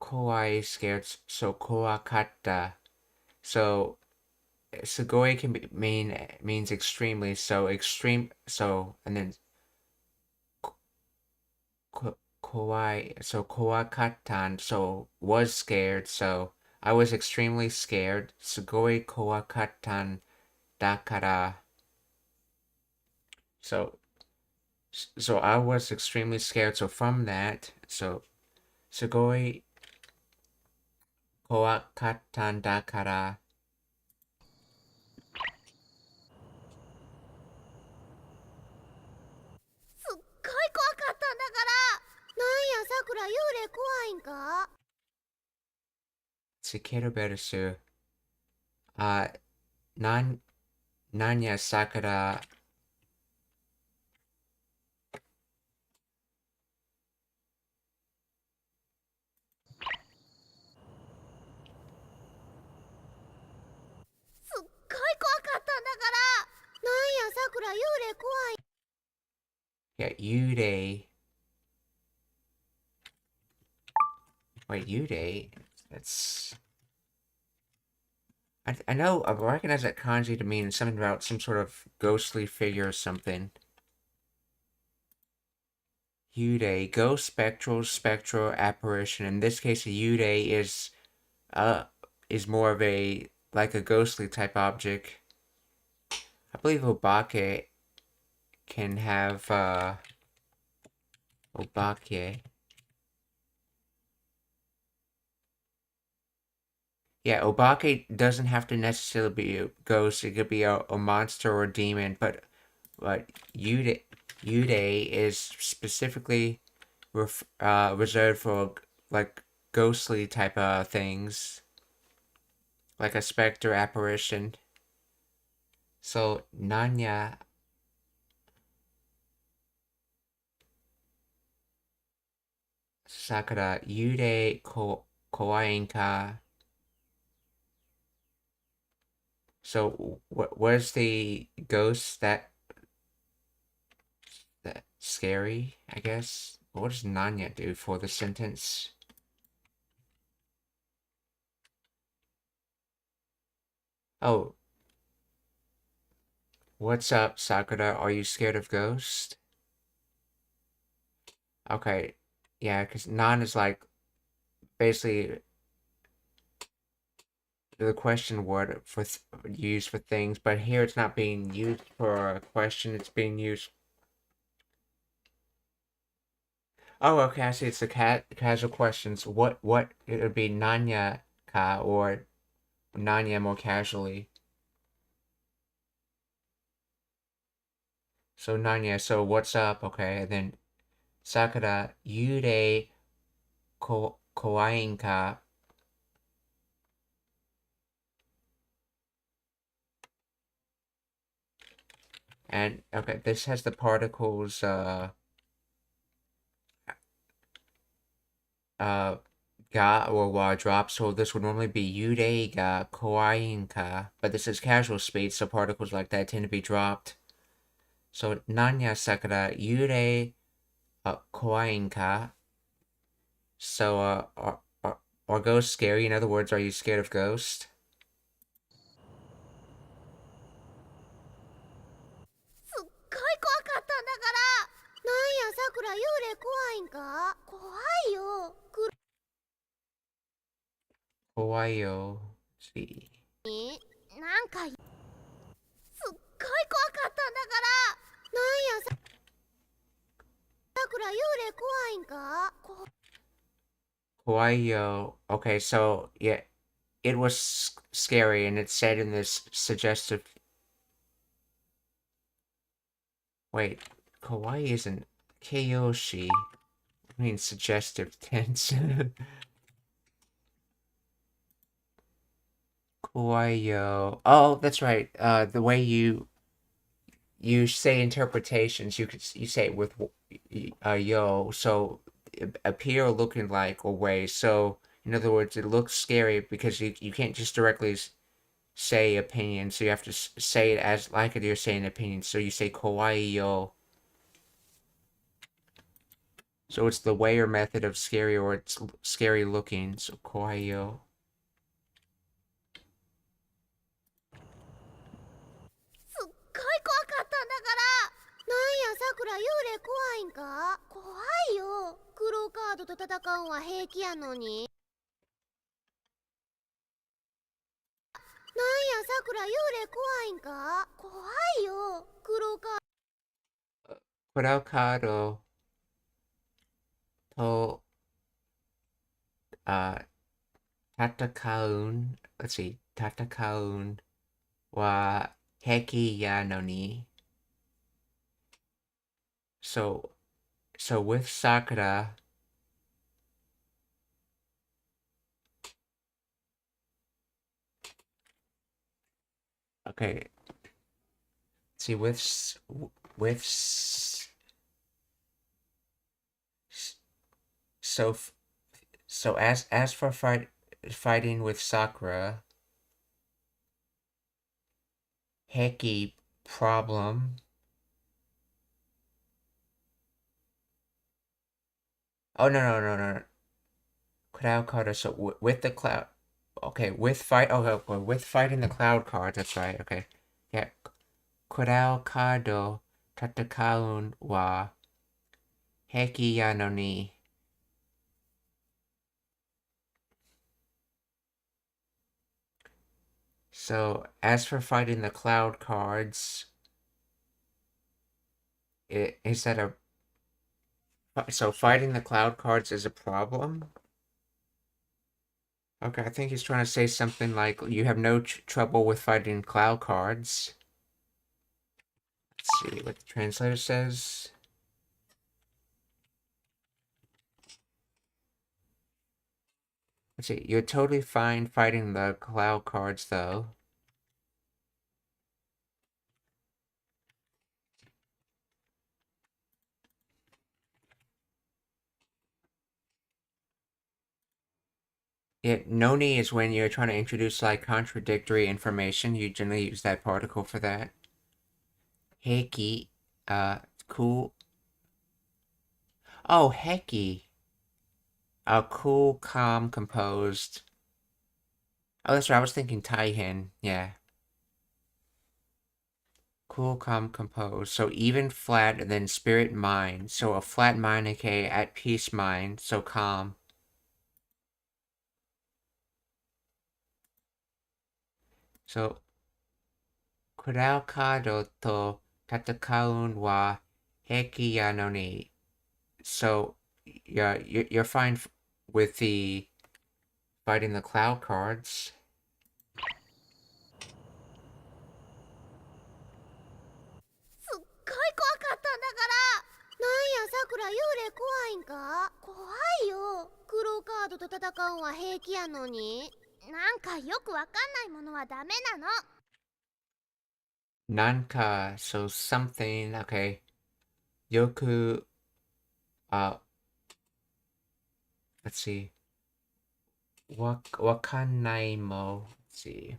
Kawaii scared. So kawakata. So sugoi can means extremely. So extreme. So and then kawaii. So kowakatan. So was scared. So I was extremely scared. Sugoi kowakatan dakara. So so I was extremely scared. So from that, so sugoi kowakatan dakara. すっごい怖かったんだから。なんやさくら、幽霊怖いんか。Tsukeru berusu. Nan Nanya Sakura. すっごい怖かったんだから。なんやさくら、幽霊怖い。Yeah, Yude. Wait, Yude? That's. I know, I recognize that kanji to mean something about some sort of ghostly figure or something. Yude, ghost, spectral apparition. In this case, a Yude is more of a, like a ghostly type object. I believe Obake can have, Obake. Yeah, Obake doesn't have to necessarily be a ghost. It could be a monster or a demon, but Yude is specifically reserved for like ghostly type of things, like a specter apparition. So Nanya Sakura Yude Kawaii-ka. So where's the ghost that scary, I guess? What does Nanya do for the sentence? Oh, what's up, Sakura? Are you scared of ghosts? Okay, yeah, because Nan is like basically the question word for used for things, but here it's not being used for a question. It's being used. Oh, okay, I see. It's the casual questions. What it would be Nanya ka or Nanya more casually. So Nanya, so what's up? Okay, and then Sakura, Yurei kawaii ka. And okay, this has the particles ga or wa drop, so this would normally be yurei ga kawaii ka, but this is casual speech, so particles like that tend to be dropped. So Nanya Sakura yurei kawaii ka. So are ghosts scary? In other words, are you scared of ghosts? すっごい怖かったんだから。なんやさくら、幽霊怖いんか。怖いよ。怖いよ。See. なんかすっごい怖かったんだから。なんやさくら、幽霊怖いんか。Kawaii-yo. Okay, so yeah, it was scary, and it's said in this suggestive. Wait, kawaii isn't Kyoshi. I mean suggestive tense. Kawaii-yo. Oh, that's right. The way you say interpretations, you say it with yo, so appear looking like or way. So in other words, it looks scary because you can't just directly say opinion, so you have to say it as like you're saying opinion. So you say kawaii yo. So it's the way or method of scary or it's scary looking. So kawaii yo. すっごい怖かったんだから。なんやさくら、幽霊怖いんか。怖いよ。クロ黒カードと戦うんは平気やのに。なんやさくら、幽霊怖いんか？怖いよ。黒カークラウカードと、戦うんlet's see 戦うんは平気やのに so with Sakura okay see with so so as for fighting with Sakura Heki problem oh no cloud card so with the cloud okay with fighting the cloud cards that's right okay yeah cloud card tatakaun wa heki ya no ni so as for fighting the cloud cards is that a so fighting the cloud cards is a problem. Okay, I think he's trying to say something like you have no trouble with fighting cloud cards. Let's see what the translator says. Let's see, you're totally fine fighting the cloud cards though. Yeah, noni is when you're trying to introduce like contradictory information. You generally use that particle for that. Heiki, cool. Oh, Heki. Cool, calm, composed. Oh, that's right. I was thinking Taihen. Yeah. Cool, calm, composed. So even, flat, and then spirit, mind. So a flat mind, aka at peace mind. So calm. So, kurao kado to tatakaun wa heki ya no ni. So, yeah, you're fine with the fighting the cloud cards. すっごい怖かったんだから。なんやさくら、幽霊怖いんか？怖いよ。黒カードと戦うんは平気やのに。なんかよくわかんないものはダメなの。Nanka, so something, okay. Yoku, let's see. Wakanai mo, let's see.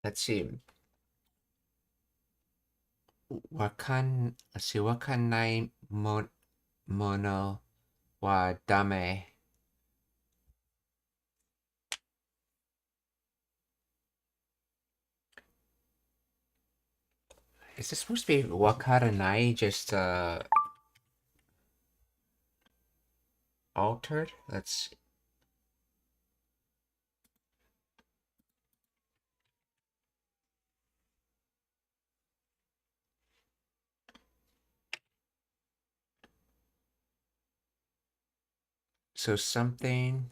Let's see. Let's see. Wakanai mono wa dame. Is this supposed to be wakaranai just altered? Let's see. So something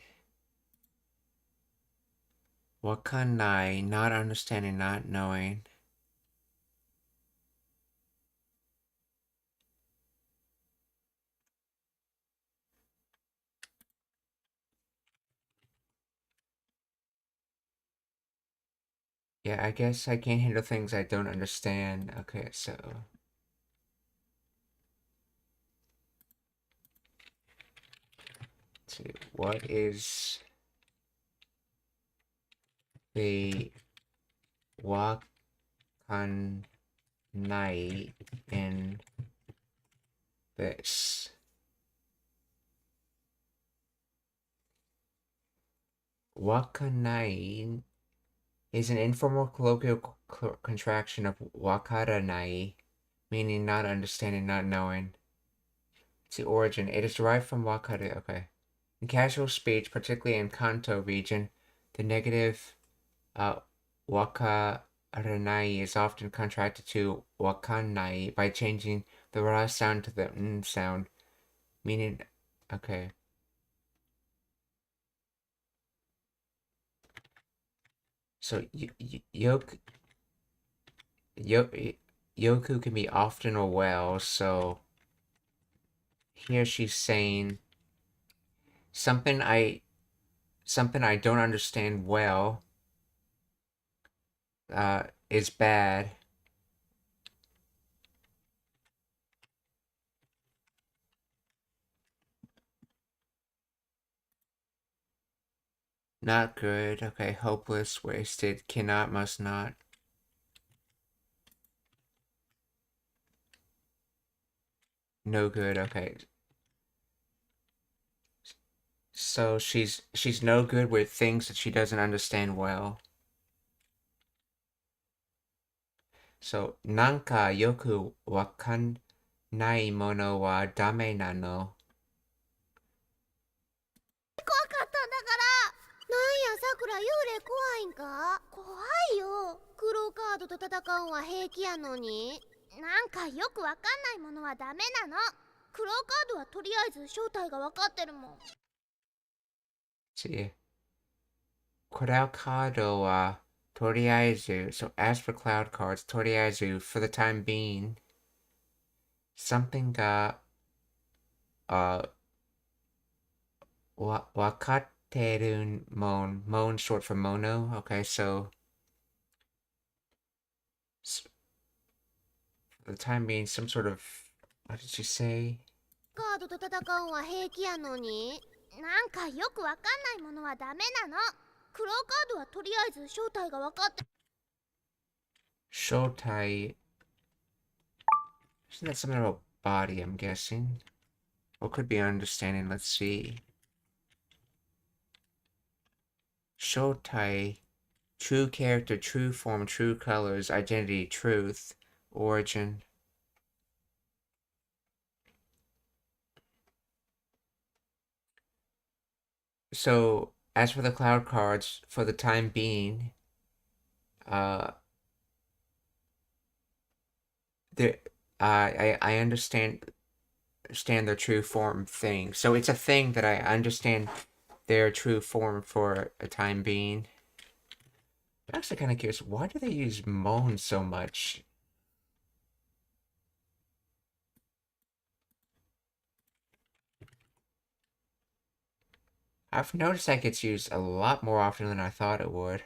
Wakanai, not understanding, not knowing. Yeah, I guess I can't handle things I don't understand. Okay, so let's see, what is the wakanai in this? Wakanai is an informal colloquial contraction of wakaranai, meaning not understanding, not knowing. It's the origin. It is derived from wakare. Okay. In casual speech, particularly in Kanto region, the negative wakaranai is often contracted to wakanai by changing the ra sound to the n sound, meaning, okay. So yoku can be often or well, so here she's saying something I don't understand well is bad. Not good. Okay, hopeless, wasted, cannot, must not. No good. Okay. So she's no good with things that she doesn't understand well. So nanka yoku wakanai mono wa dame nano. 怖かったんだから。なんやさくら、幽霊怖いんか？怖いよ。黒カードと戦うんは平気やのに。なんかよくわかんないものはダメなの。黒カードはとりあえず正体がわかってるもん。See. Cloud card wa toriaizu. So as for cloud cards, toriaizu for the time being. Something ga wakaterun mon. Mon short for mono. Okay, so for the time being, some sort of, what did she say? カードと戦うんは平気やのに。なんかよくわかんないものはダメなの。黒カードはとりあえず正体がわかって。Shotai. Isn't that something about body, I'm guessing? Or could be understanding, let's see. Shotai. True character, true form, true colors, identity, truth, origin. So, as for the cloud cards, for the time being, uh, I understand their true form thing. So it's a thing that I understand their true form for a time being. I'm actually kind of curious, why do they use moan so much? I've noticed that gets used a lot more often than I thought it would.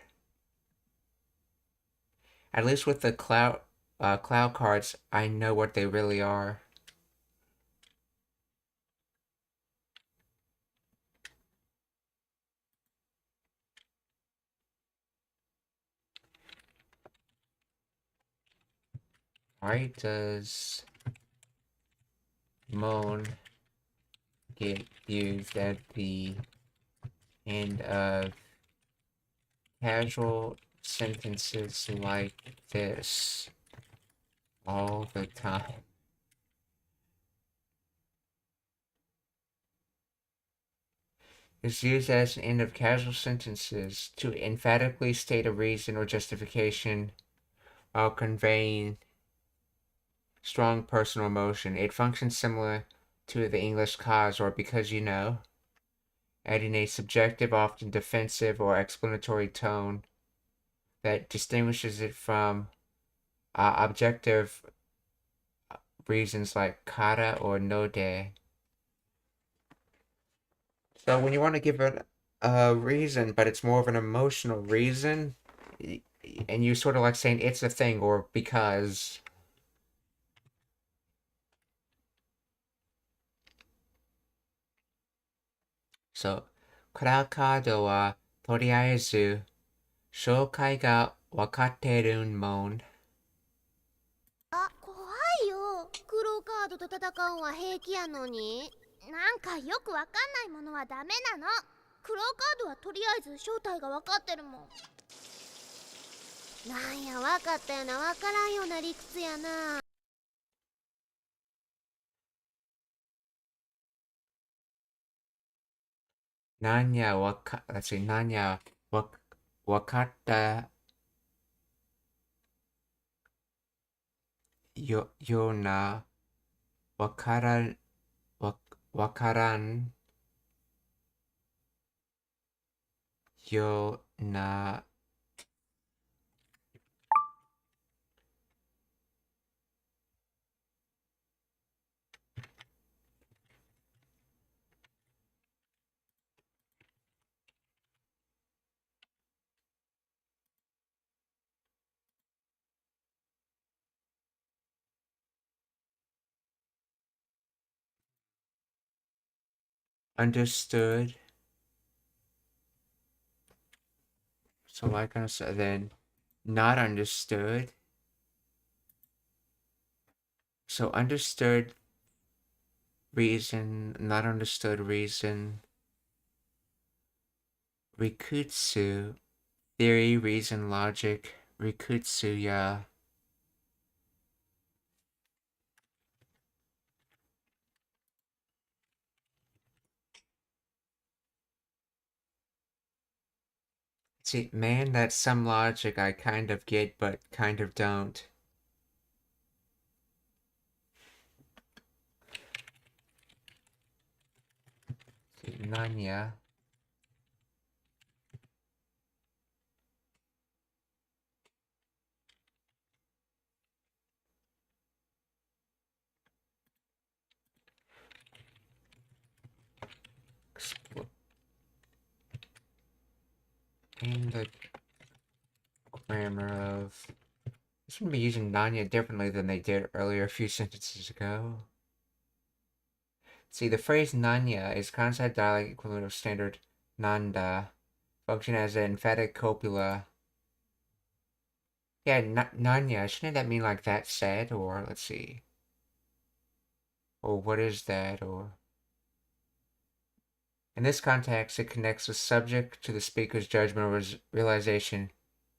At least with the cloud cards, I know what they really are. Why does moan get used at the end of casual sentences like this all the time? It's used as an end of casual sentences to emphatically state a reason or justification while conveying strong personal emotion. It functions similar to the English cause or because you know. adding a subjective, often defensive or explanatory tone that distinguishes it from objective reasons like kara or node. So when you want to give it a reason, but it's more of an emotional reason, and you sort of like saying it's a thing or because. So, クラウカードはとりあえず紹介がわかってるもん。あ、怖いよ。クローカードと戦うんは平気やのに。なんかよくわかんないものはダメなの。クローカードはとりあえず正体がわかってるもん。なんや、わかったようなわからんような理屈やな。なんやわか、なんやわかったようなわからんわからんようなunderstood. So like I said, then not understood. So understood reason, not understood reason. Rikutsu, theory, reason, logic. Rikutsu, yeah. See, man, that's some logic I kind of get, but kind of don't. See, Nanya. And the grammar of... This would be using Nanya differently than they did earlier a few sentences ago. See, the phrase Nanya is Kansai dialect equivalent of standard Nanda, function as an emphatic copula. Yeah, Nanya, shouldn't that mean like that said, or let's see. Or what is that, or... In this context, it connects the subject to the speaker's judgment or realization.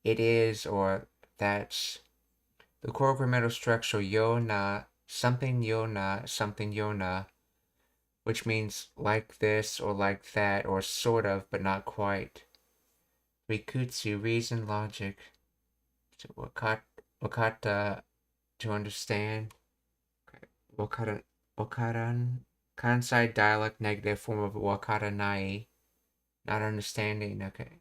It is, or that's. The core grammatical structure yo na, something yo na, something yo na, which means like this or like that or sort of but not quite. Rikutsu, reason, logic. So wakata, to understand. Wakaran, Kansai dialect negative form of wakaranai, not understanding. Okay.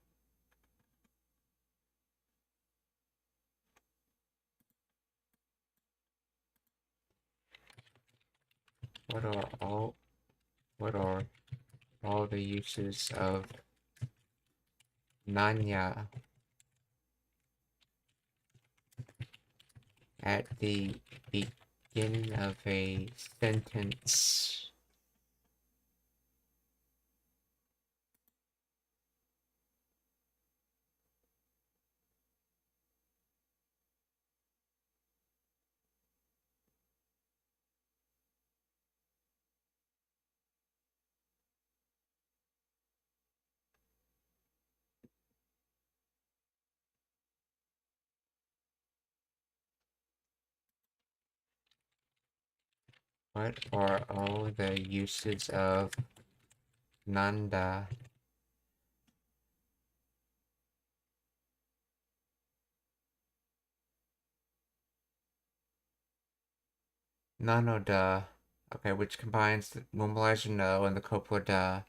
What are all the uses of Nanya at the beginning of a sentence? What are all the uses of Nanda Nanoda, okay, which combines the normalizer no and the copula da,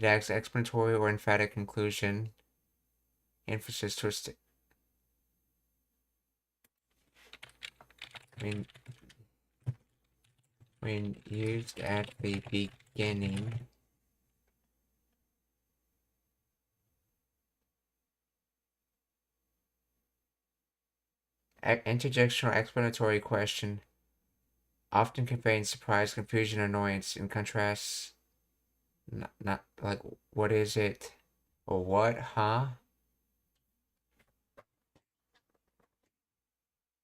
It adds explanatory or emphatic conclusion. Emphasis towards when used at the beginning. Interjection or explanatory question, often conveying surprise, confusion, or annoyance. In contrast, not like what is it or what, huh?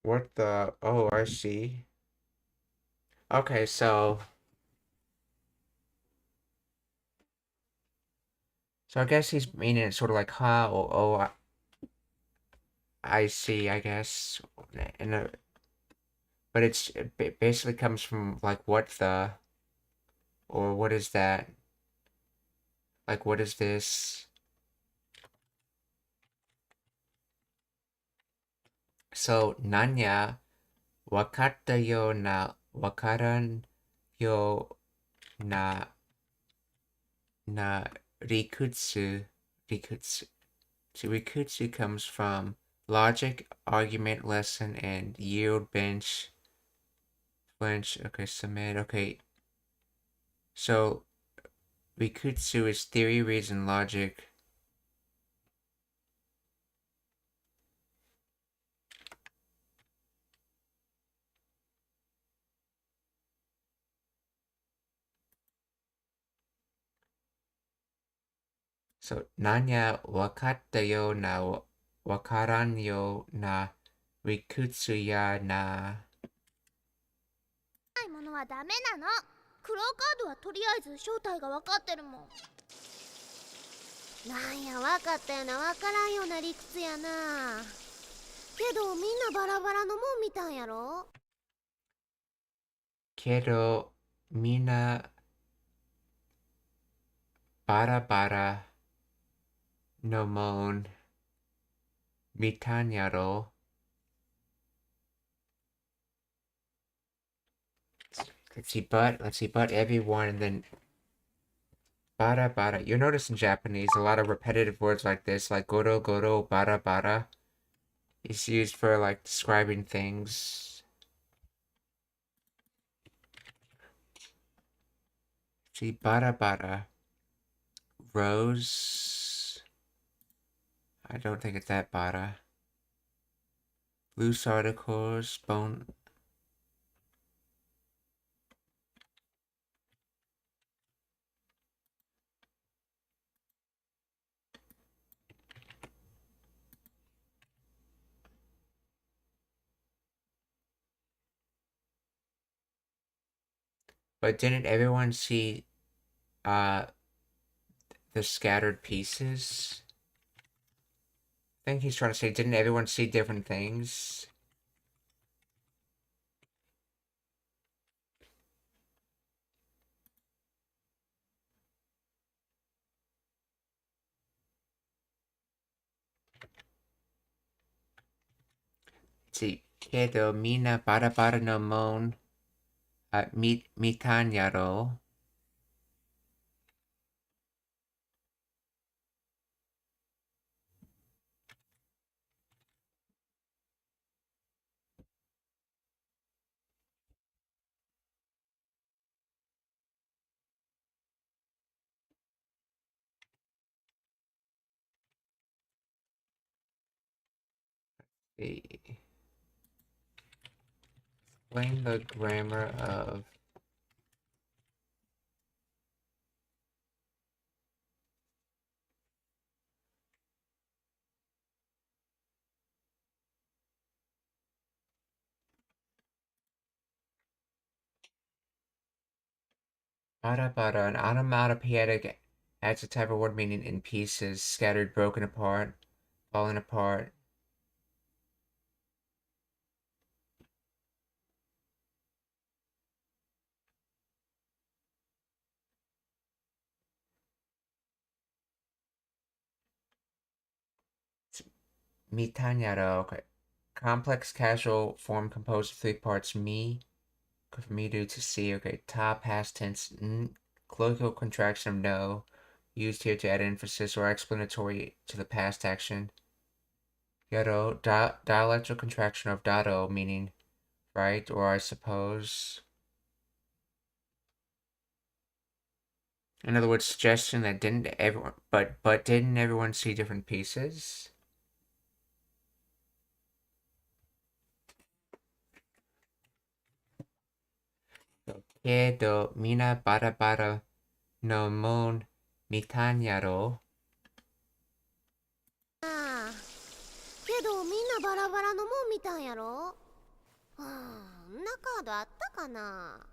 What the? Oh, I see. Okay, so I guess he's meaning it sort of like huh or oh, I see. I guess, and but it basically comes from like what the or what is that? Like what is this? So Nanya wakatta yo na wakaran yo na rikutsu. So rikutsu comes from logic, argument, lesson, and yield, bench, flinch. Okay, submit. Okay, so rikutsu is theory, reason, logic. So nanya wakatta yo na wakaran yo na rikutsu ya na. ないものはダメなの。クローカードはとりあえず正体が分かってるもん。なんや、分かったような分からんような理屈やな。けどみんなバラバラのもん見たんやろ。けどみんなバラバラのもん見たんやろ。Let's see, but everyone, and then bara bara. You'll notice in Japanese a lot of repetitive words like this, like goro goro, bara bara, is used for like describing things. See, bara bara. Rose. I don't think it's that bara. Loose articles, bone. But didn't everyone see the scattered pieces? I think he's trying to say, didn't everyone see different things? See, kedo mina bara bara no mon mitanyaro. Explain the grammar of bara bara. An onomatopoeic adds a type of word meaning in pieces, scattered, broken apart, falling apart. Mitanyaro. Okay. Complex casual form composed of three parts. Me, from me to see. Okay. Ta, past tense. Colloquial contraction of no. used here to add emphasis or explanatory to the past action. Yaro, dialectal contraction of dado, meaning right, or I suppose. In other words, suggestion that didn't everyone, but didn't everyone see different pieces? Kedo mina bara no mon mitan yaro. ああ、けどみんなバラバラのもん見たんやろ。あんなカードあったかな。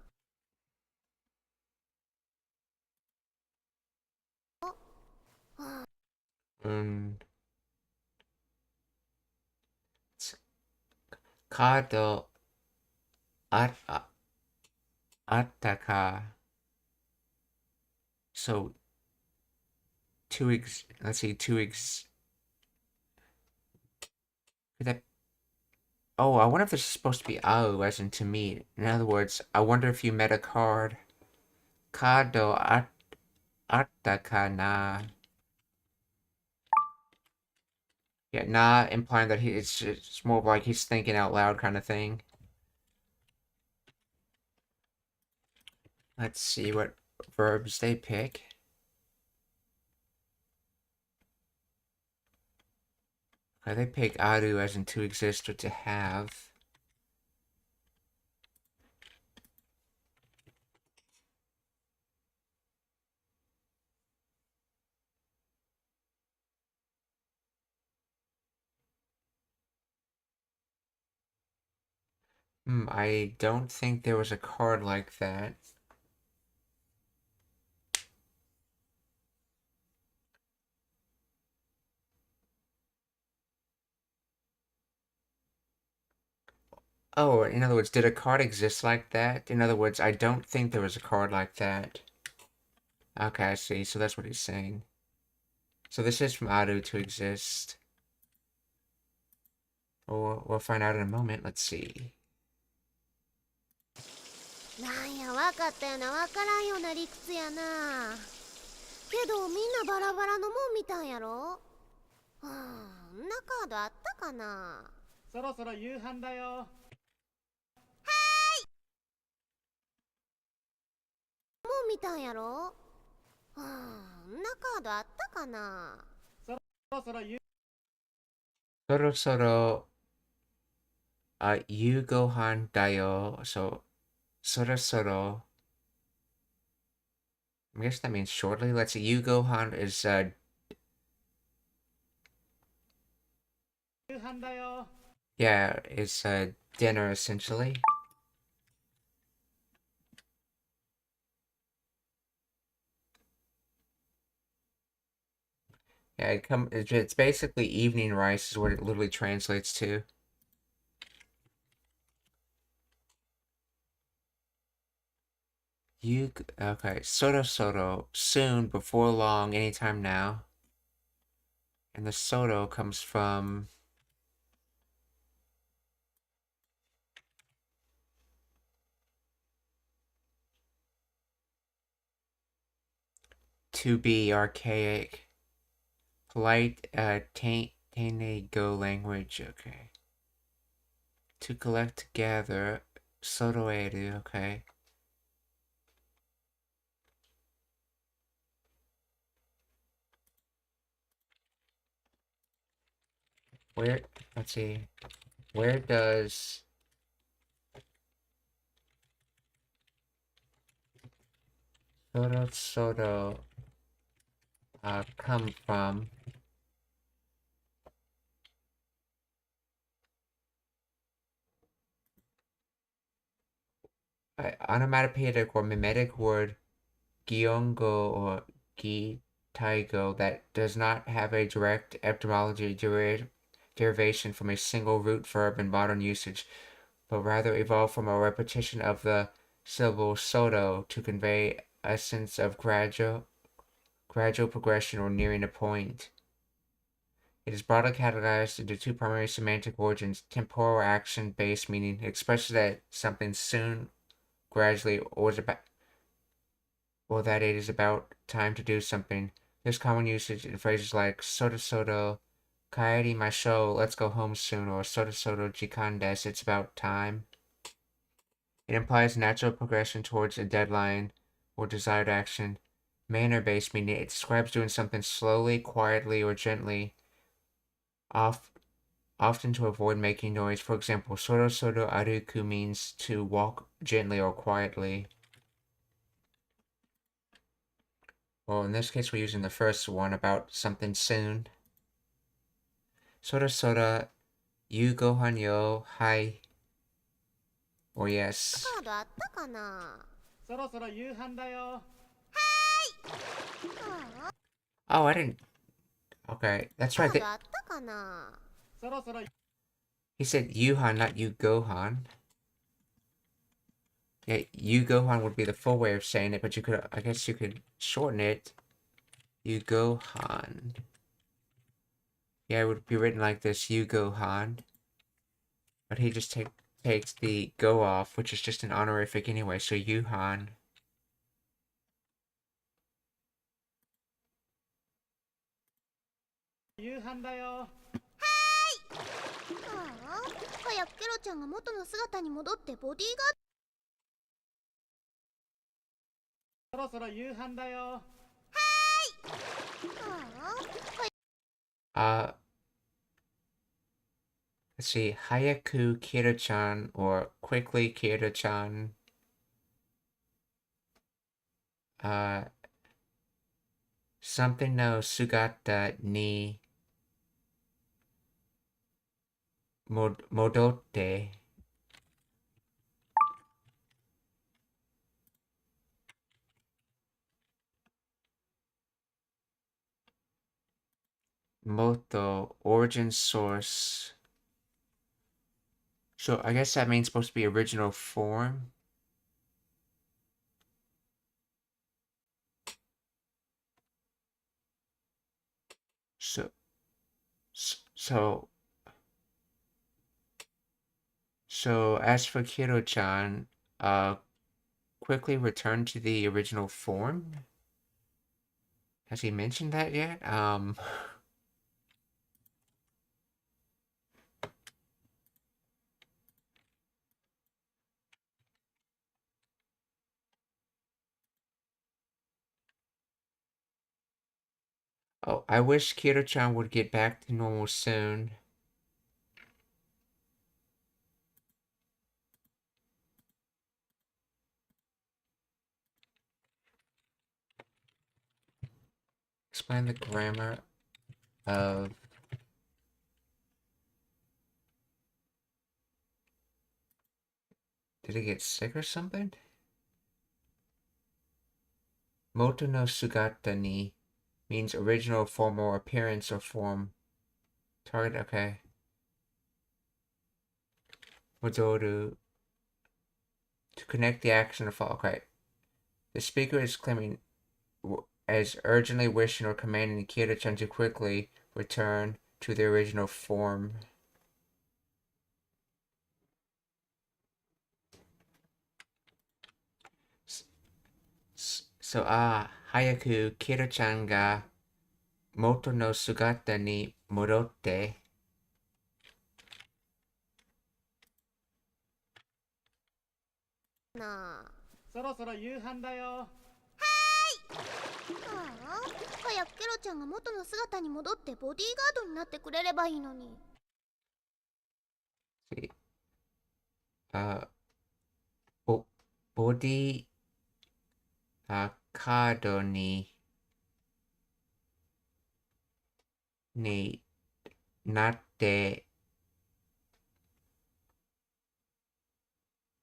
カードあったか. So let's see, that. Oh, I wonder if this is supposed to be au, as in to meet. In other words, I wonder if you met a card. Kado atta ka na. Yeah, na implying that it's more like he's thinking out loud kind of thing. Let's see what verbs they pick. Okay, they pick aru as in to exist or to have. I don't think there was a card like that. Oh, in other words, did a card exist like that? In other words, I don't think there was a card like that. Okay, I see. So that's what he's saying. So this is from aru to exist. We'll find out in a moment. Let's see. なんや、わかったよな、わからんような理屈やな。けどみんなバラバラのもん見たんやろ。あんなカードあったかな。そろそろ夕飯だよ。もん見たんやろ。あんなカードあったかな。そろそろ夕 Sorosoro yu gohan dayo. So sorosoro. I guess that means shortly. Let's see. Yu gohan is 飯だよ。 yeah, is dinner essentially. Yeah, it's basically evening rice is what it literally translates to. Okay, Soto, soon, before long, anytime now. And the Soto comes from to be archaic. Polite, go language, okay. To collect together, Sotoeru, okay. Let's see, where does Soto come from? Onomatopoeic or mimetic word Giongo or Gi-taigo that does not have a direct etymology derivation from a single root verb in modern usage, but rather evolved from a repetition of the syllable soto to convey a sense of gradual progression or nearing a point. It is broadly categorized into two primary semantic origins: temporal action-based, meaning it expresses that something soon, gradually, or that it is about time to do something, There's common usage in phrases like soda soda, kaeri masho, let's go home soon, or soda soda jikan desu, it's about time. It implies natural progression towards a deadline or desired action. Manner-based, meaning it describes doing something slowly, quietly, or gently, often to avoid making noise. For example, soro soro aruku means to walk gently or quietly. Well, in this case, we're using the first one about something soon. Sora sora, you gohan yo, hi. Or yes. カードあったかな。そろそろ夕飯だよ。Oh, I didn't. Okay, that's right. カードあったかな。そろそろ He said Yuhan, not you Gohan. Yeah, you Gohan would be the full way of saying it, but you could, I guess you could shorten it. You Gohan. Yeah, it would be written like this, you Gohan. But he just takes the go off, which is just an honorific anyway, so Yuhan. 夕飯だよ。早くケロちゃんが元の姿に戻ってボディーそろそろ夕飯だよ。Let's see, Hayaku Kira-chan or quickly Kira-chan. Something no sugata ni modotte. Moto, origin source. So I guess that means supposed to be original form. So as for Kiro-chan, quickly return to the original form? Has he mentioned that yet? Oh, I wish Kiro-chan would get back to normal soon. Explain the grammar of Did he get sick or something? Moto no sugata ni means original form or appearance or form. Target, okay. Modoru. To connect the action or fall, okay. The speaker is claiming as urgently wishing or commanding Kira-chan to quickly return to the original form. So, Hayaku Kira-chan ga moto no sugata ni modotte. なあ。そろそろ夕飯だよ。早くケロちゃんが元の姿に戻ってボディーガードになってくれればいいのに。See. Body カードになって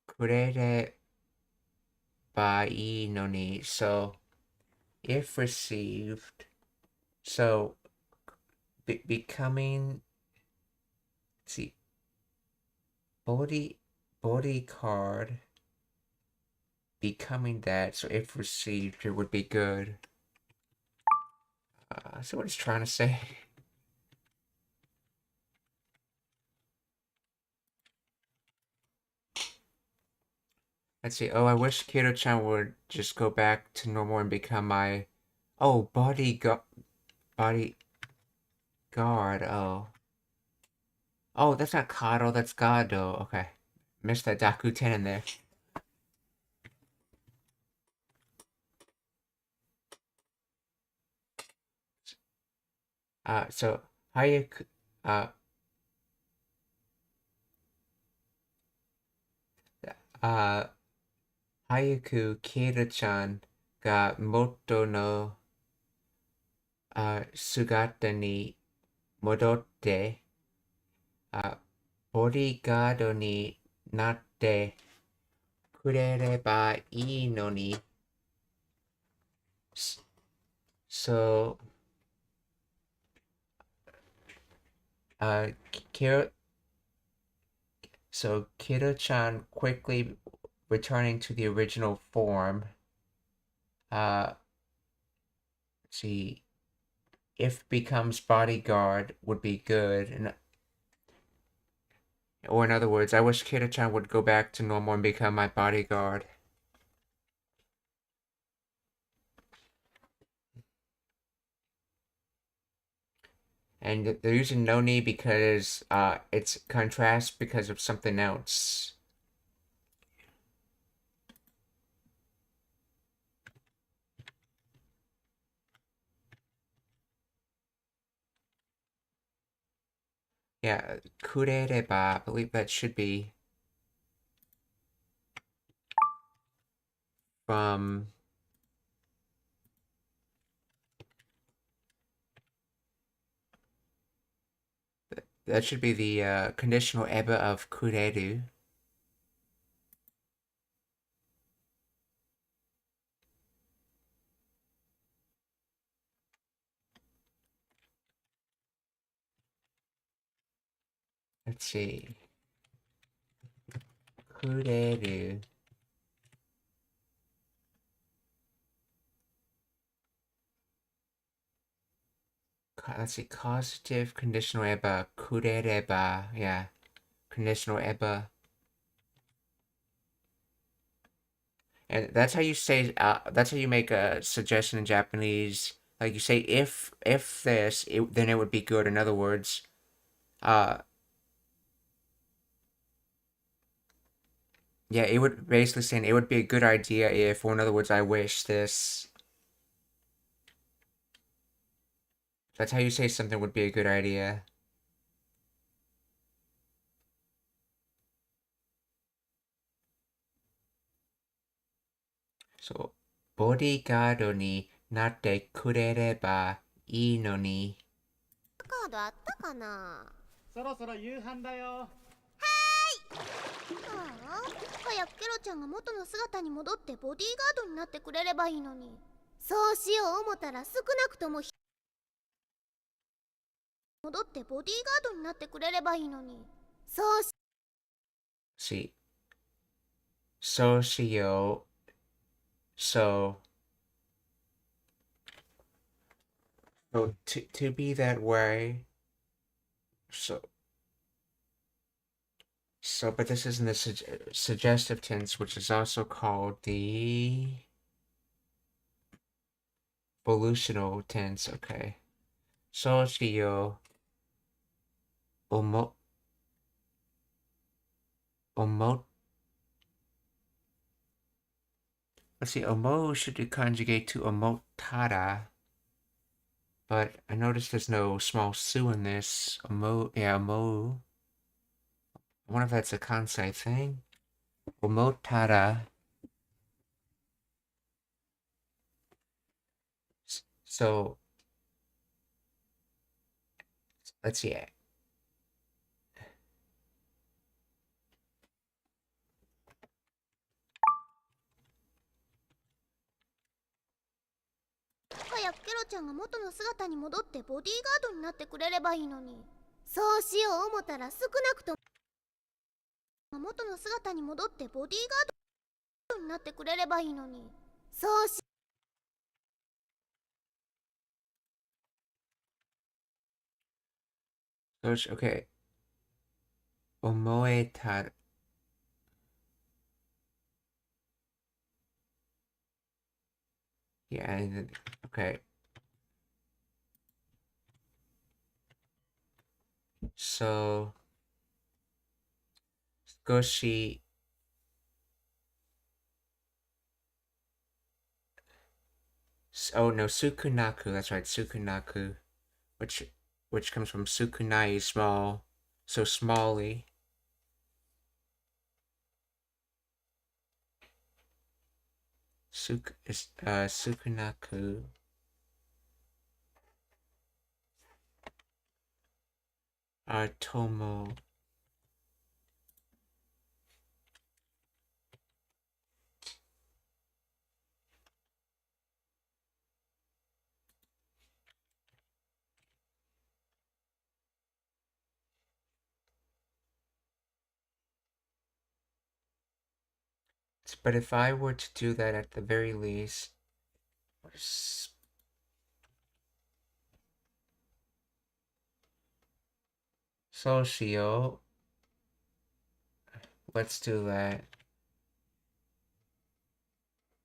くれればいいのに so if received so becoming see body card becoming that, so if received, it would be good. See what he's trying to say. Let's see. Oh, I wish Kiro-chan would just go back to normal and become my... Oh, bodyguard. Oh, that's not Kado, that's Gado. Okay. Missed that Dakuten in there. So Hayuku, Hayuku Kira-chan ga Moto no Sugata ni modotte bodyguard ni natte kurereba ii no ni. So, Kira-chan quickly returning to the original form. Let's see. If becomes bodyguard would be good. Or in other words, I wish Kira-chan would go back to normal and become my bodyguard. And they're using Noni because it's contrast because of something else. Yeah, kurereba, I believe that should be from that should be the conditional eba of kureru. Let's see. Kureru. Let's see. Causative conditional eba. Kurereba. Yeah. Conditional eba. And that's how you say. That's how you make a suggestion in Japanese. Like you say, if this, then it would be good. In other words, yeah, it would basically saying it would be a good idea if, or in other words, I wish this. That's how you say something would be a good idea. So, ボディーガードになってくれればいいのに。カードあったかな。そろそろ夕飯だよ。早くケロちゃんが元の姿に戻ってボディーガードになってくれればいいのに。そうしよう思ったら少なくとも戻ってボディーガードになってくれればいいのに。そうし そうしよう。So to be that way. But this is in the suggestive tense, which is also called the volutional tense. Okay. そうしよう。思っ Let's see, omo should conjugate to omotara. But I noticed there's no small su in this. Yeah, omo. I wonder if that's a kansai thing. Omotara. So, let's see.早くケロちゃんが元の姿に戻ってボディーガードになってくれればいいのに。そうしよう思ったら少なくとも元の姿に戻ってボディーガードになってくれればいいのに。そうし Okay. Omoetara. Yeah, okay. So, 少し Oh no, sukunaku. That's right, sukunaku, which comes from sukunai, small. So smally. Sukunaku. Tomo. But if I were to do that at the very least, socio, let's do that.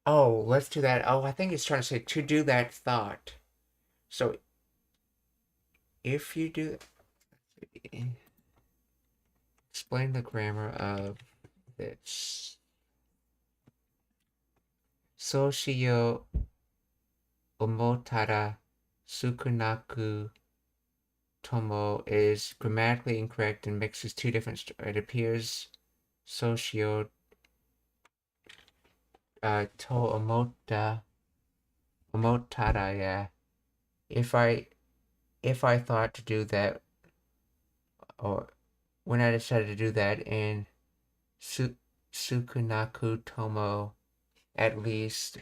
Oh, let's do that. Oh, I think it's trying to say to do that thought. So if you do, explain the grammar of this. Socio omotara sukunaku tomo is grammatically incorrect and mixes two different. It appears socio to omotara, yeah. If I thought to do that, or when I decided to do that in sukunaku tomo, at least.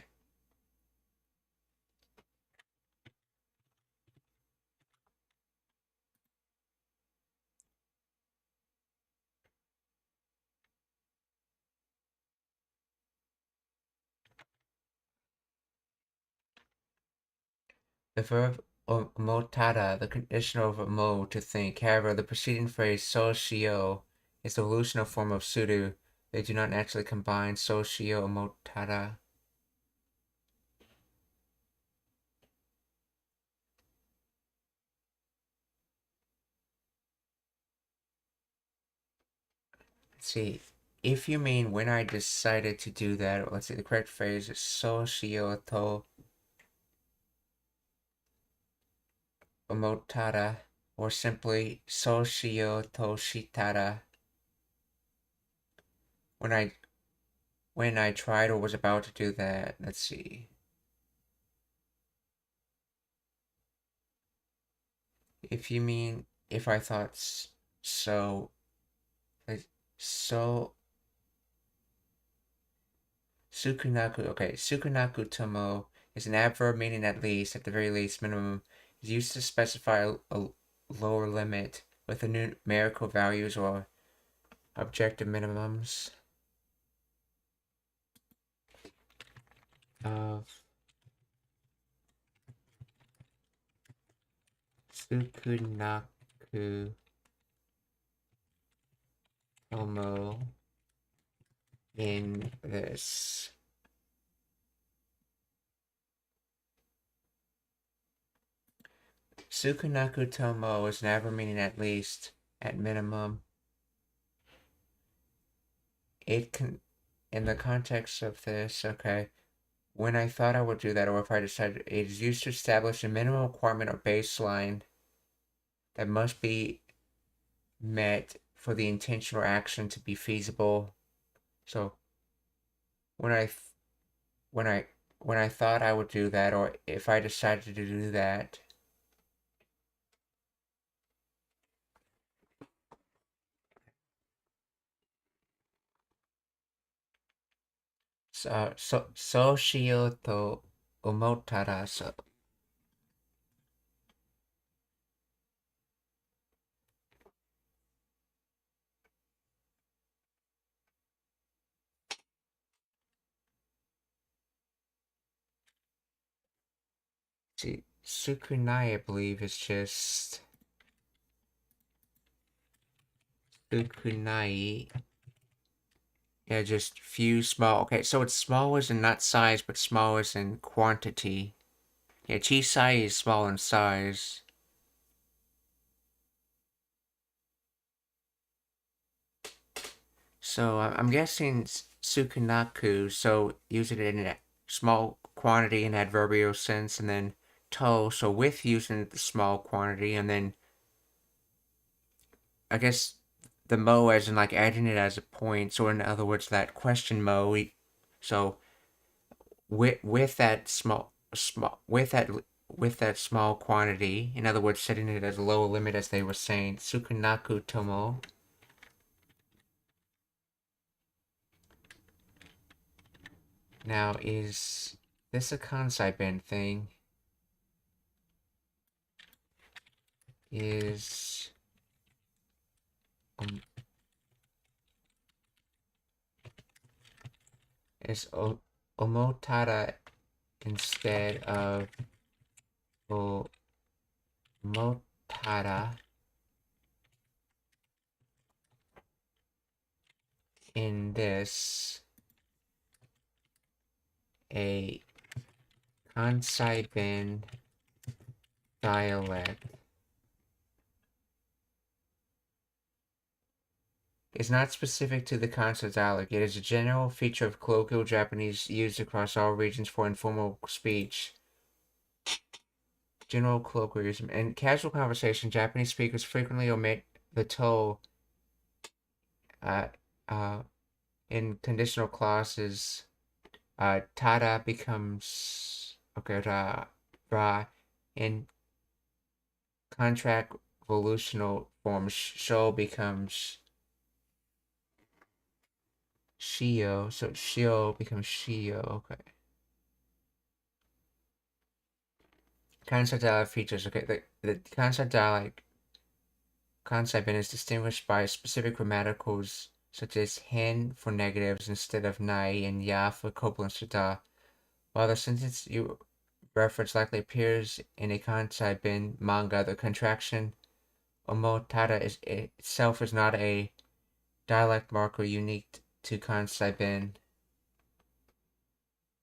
The verb omotara, the conditional verb mo, to think. However, the preceding phrase socio is the evolutional form of suru. They do not naturally combine socio omotara. Let's see. If you mean when I decided to do that, let's see, the correct phrase is socio to omotara, or simply socio to shitara. When I tried or was about to do that, let's see. If you mean if I thought so, so sukunaku. Okay, sukunaku tomo is an adverb meaning at least, at the very least, minimum. Is used to specify a lower limit with the numerical values or objective minimums of sukunaku tomo in this. Sukunaku tomo is an adverb meaning at least, at minimum. It can, in the context of this, okay, when I thought I would do that, or if I decided, it is used to establish a minimum requirement or baseline that must be met for the intention or action to be feasible. So when I thought I would do that, or if I decided to do that, socio to omotara, so see, sukunai, I believe, is just sukunai. Yeah, just few small. Okay, so it's small as in not size, but small as in quantity. Yeah, chisai is small in size. So I'm guessing sukunaku, so using it in a small quantity in adverbial sense, and then to, so with using the small quantity, and then I guess the mo as in like adding it as a point, so in other words that question mo, so with that with that small quantity, in other words setting it as a low limit as they were saying, sukunaku tomo. Now, is this a kansai ben thing? Is um, is omotada instead of omotada in this a kansai ben dialect? Is not specific to the Kansai dialect. It is a general feature of colloquial Japanese used across all regions for informal speech. General colloquialism. In casual conversation, Japanese speakers frequently omit the to uh, uh, in conditional clauses. Tada becomes okay. Ra in contract volutional form. Sho becomes shio. So shio becomes shio. Okay. Kansai dialect features. Okay, the Kansai dialect concept is distinguished by specific grammaticals such as hen for negatives instead of nai and ya for copulence to da. While the sentence you reference likely appears in a Kansai bin manga, the contraction omotada itself is not a dialect marker unique to Kansai bin.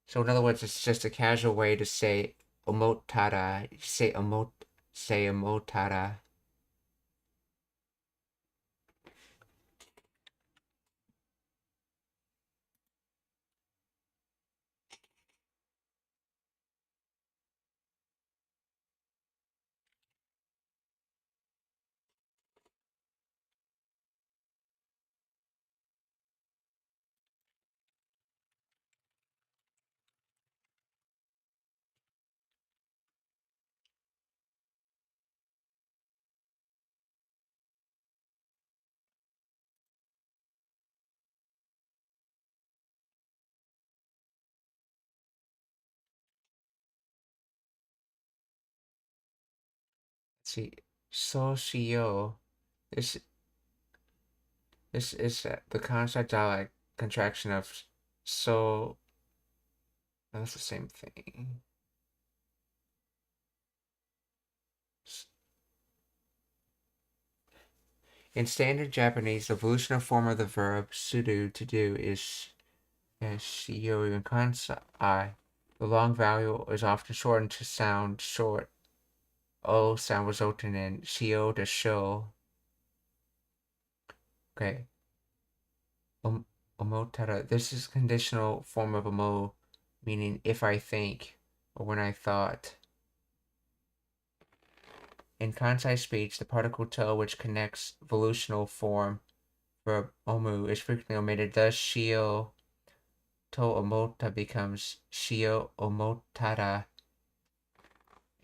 So in other words, it's just a casual way to say omotada. Say omotada. Let's see, socio. This this is the Kansai dialect contraction of so. That's the same thing. In standard Japanese, the evolutional form of the verb sudo to do is shio. In Kansai, the long vowel is often shortened to sound short o sound resulting in shio to show. Okay. Omotara. This is conditional form of omo, meaning if I think or when I thought. In Kansai speech, the particle to, which connects evolutional form verb omu, is frequently omitted. Thus, shio to omota becomes shio omotara.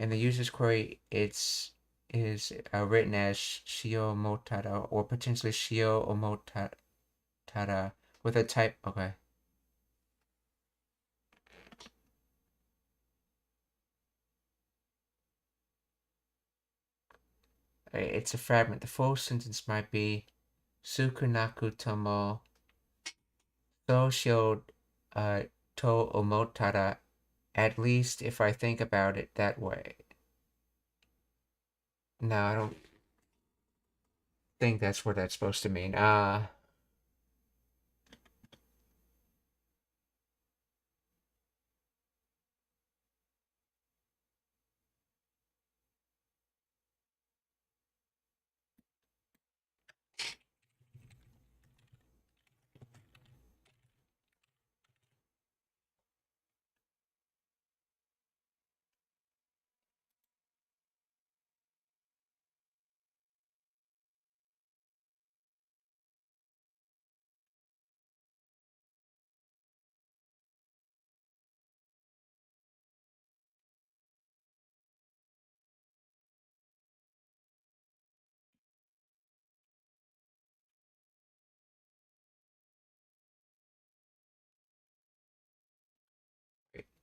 In the user's query, is written as shio omotara or potentially shio omotara with a type. Okay. It's a fragment. The full sentence might be Sukunaku tomo Soshio to omotara, at least if I think about it that way. No, I don't think that's what that's supposed to mean.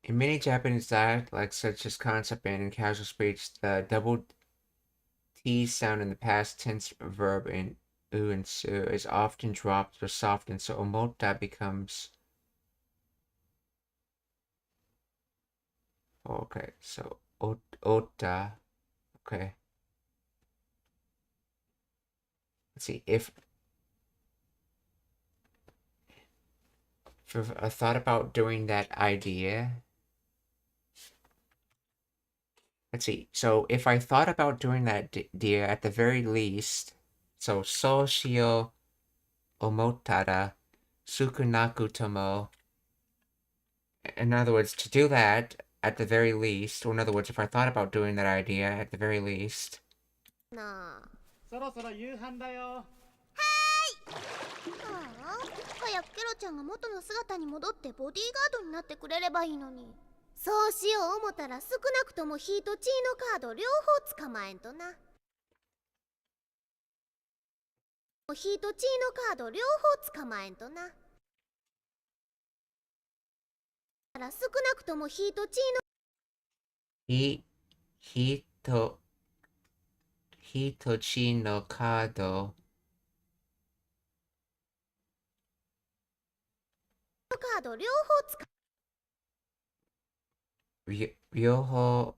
In many Japanese dialects, such as concept and in casual speech, the double T sound in the past tense verb in u and su is often dropped or softened, so omota becomes. Okay, so ota. Okay. Let's see if I thought about doing that idea. Let's see. So if I thought about doing that idea at the very least, so soshio omotada sukunaku tomo. In other words, to do that at the very least, or in other words, if I thought about doing that idea at the very least. なあ。そろそろ夕飯だよ。ああ、早くケロちゃんが元の姿に戻ってボディーガードになってくれればいいのに。そうしよう思ったら少なくともヒーとチーのカード両方捕まえんとな。ヒーとチーのカード両方捕まえんとな。少なくともヒーとチーのヒとチのカードカード両方使両方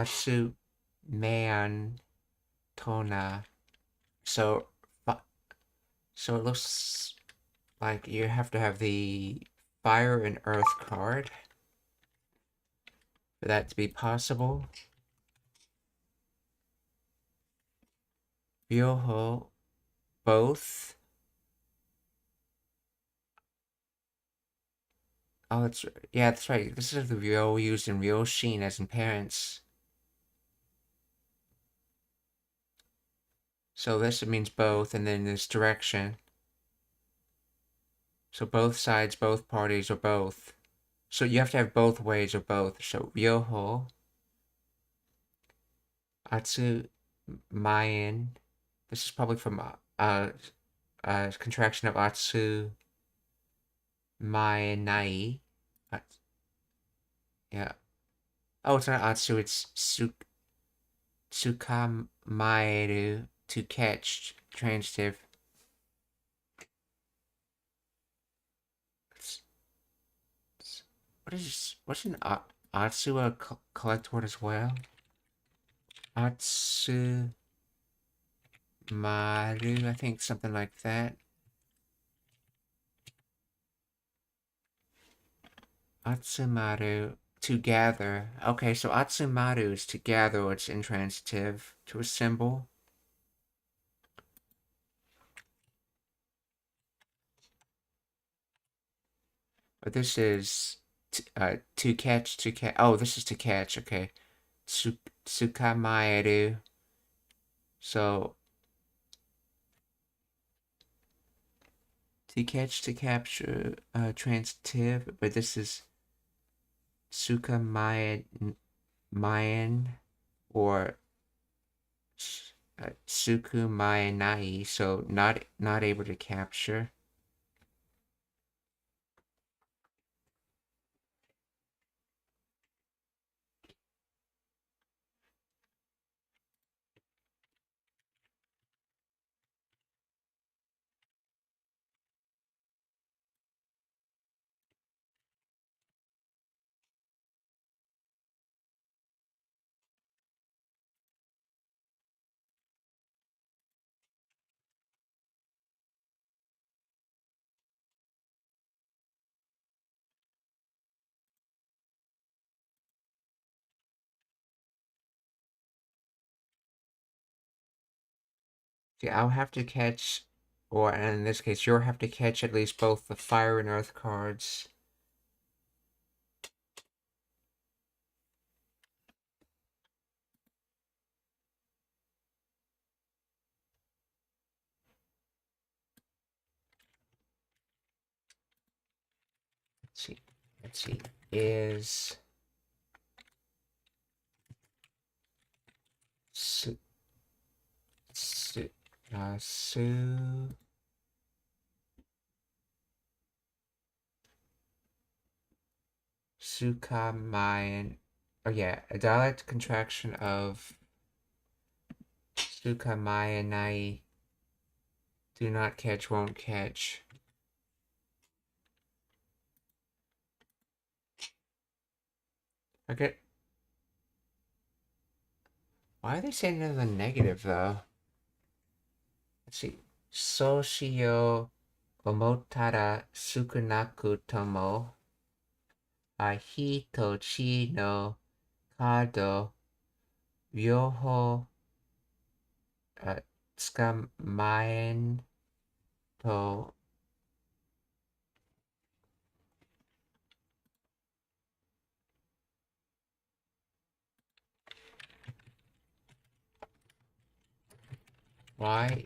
集めやんとな。So it looks like you have to have the fire and earth card for that to be possible. Ryoho, both. Oh, that's right. This is the ryo used in Ryoshin as in parents. So this means both, and then this direction. So both sides, both parties, or both. So you have to have both ways or both. So ryoho, atsu maien. This is probably from a contraction of atsu maenai. Yeah. Oh, it's not atsu. It's tsukamaeru, to catch, transitive. What's an atsu a collect word as well? Atsu maru, I think something like that. Atsumaru, to gather. Okay, so atsumaru is to gather, or it's intransitive, to assemble. But this is to catch, oh, this is to catch, okay. Tsukamaeru. So to catch, to capture, transitive, but this is Tsukamaen, or Tsukumaenai, so not able to capture. See, I'll have to catch, or in this case, you'll have to catch at least both the fire and earth cards. Let's see, is su, Sukamayan. Oh yeah, a dialect contraction of Sukamayanai. Do not catch, won't catch. Okay. Why are they saying it in the negative though? Let's see. Soshio omotara sukunaku tomo. Hi to chi no kado ryoho tsukamaen to. Why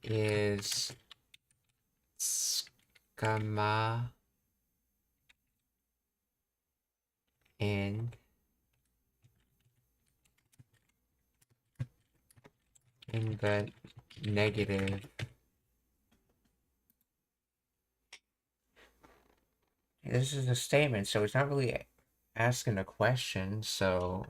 is skama in the negative? This is a statement, so it's not really asking a question, so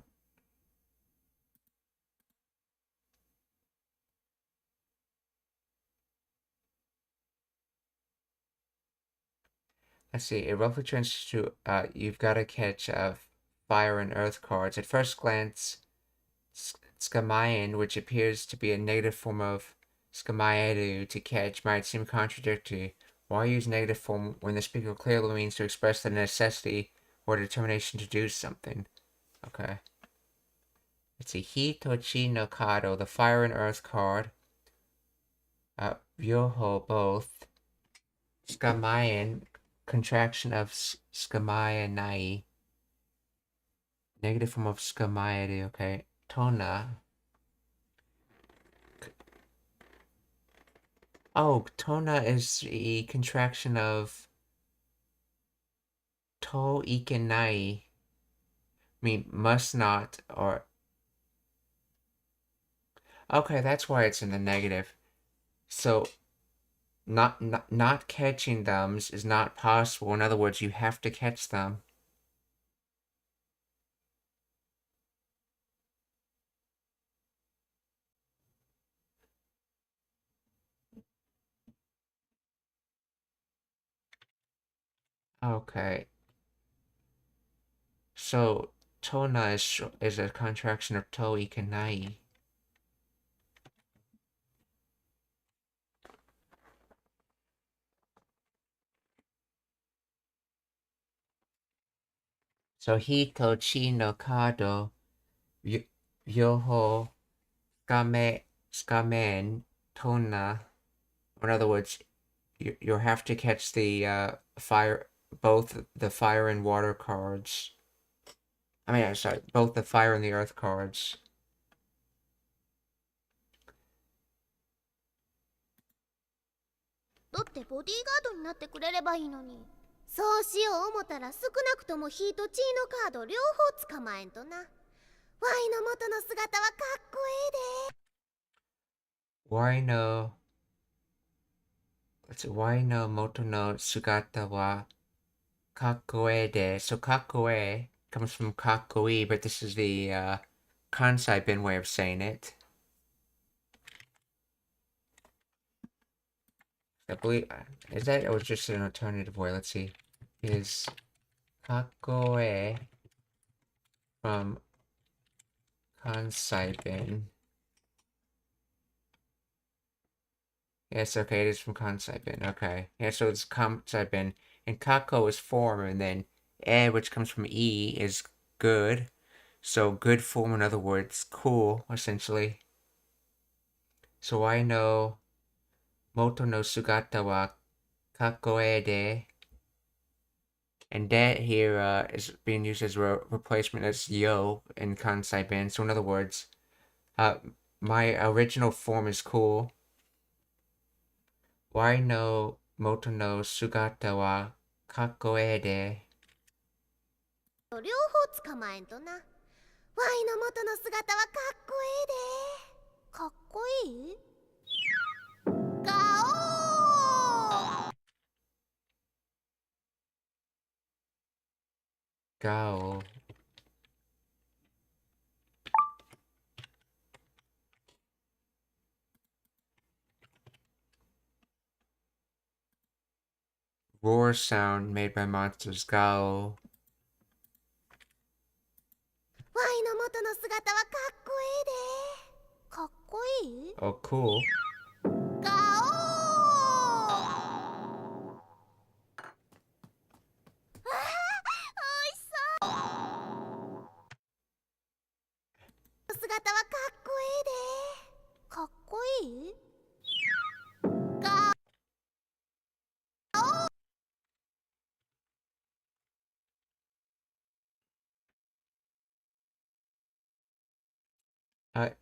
let's see. It roughly translates to you've got to catch fire and earth cards. At first glance, skamayan, which appears to be a negative form of skamaedu to catch, might seem contradictory. Why use negative form when the speaker clearly means to express the necessity or determination to do something? Okay. Let's see. Hi tochi no kado, the fire and earth card. Ryoho, both. Skamayan, contraction of skamayanai. Negative form of skamaedu, okay. Tona. Oh, tona is the contraction of to ikenai. I mean, must not, or... Okay, that's why it's in the negative. So, not catching them is not possible. In other words, you have to catch them. Okay. So, tona is a contraction of to ikenai. So, hito chi no kado yoho skamen tona. In other words, you have to catch the both the fire and water cards. I mean, sorry, both the fire and the earth cards. だってボディーガードになってくれればいいのに。そうしよう思ったら少なくとも火と血のカード両方捕まえんとな。ワイの元の姿はかっこええで。Why no? Let's see. Why no moto no sugata wa kakoe de? So kakoe comes from kakoi, but this is the Kansai bin way of saying it. I believe is that or just an alternative way? Let's see. Is kakoe from Kansai bin? Yes, okay, it is from Kansai bin. Okay, yeah, so it's Kansai bin, and kako is form, and then which comes from is good. So good form, in other words, cool, essentially. So I know moto no sugata wa kakoe de. And that here is being used as a replacement as yo in Kansai bin. So in other words, my original form is cool. Why no moto no sugata wa kakoe de? 両方捕まえんとな。ワイの元の姿はかっこええで。かっこいい？ Gao. Roar sound made by monsters. Gao. ワイの元の姿はかっこいいで。かっこいい？ Oh, cool. ガオー。おいしそう。姿はかっこいいで。かっこいい？ガオー。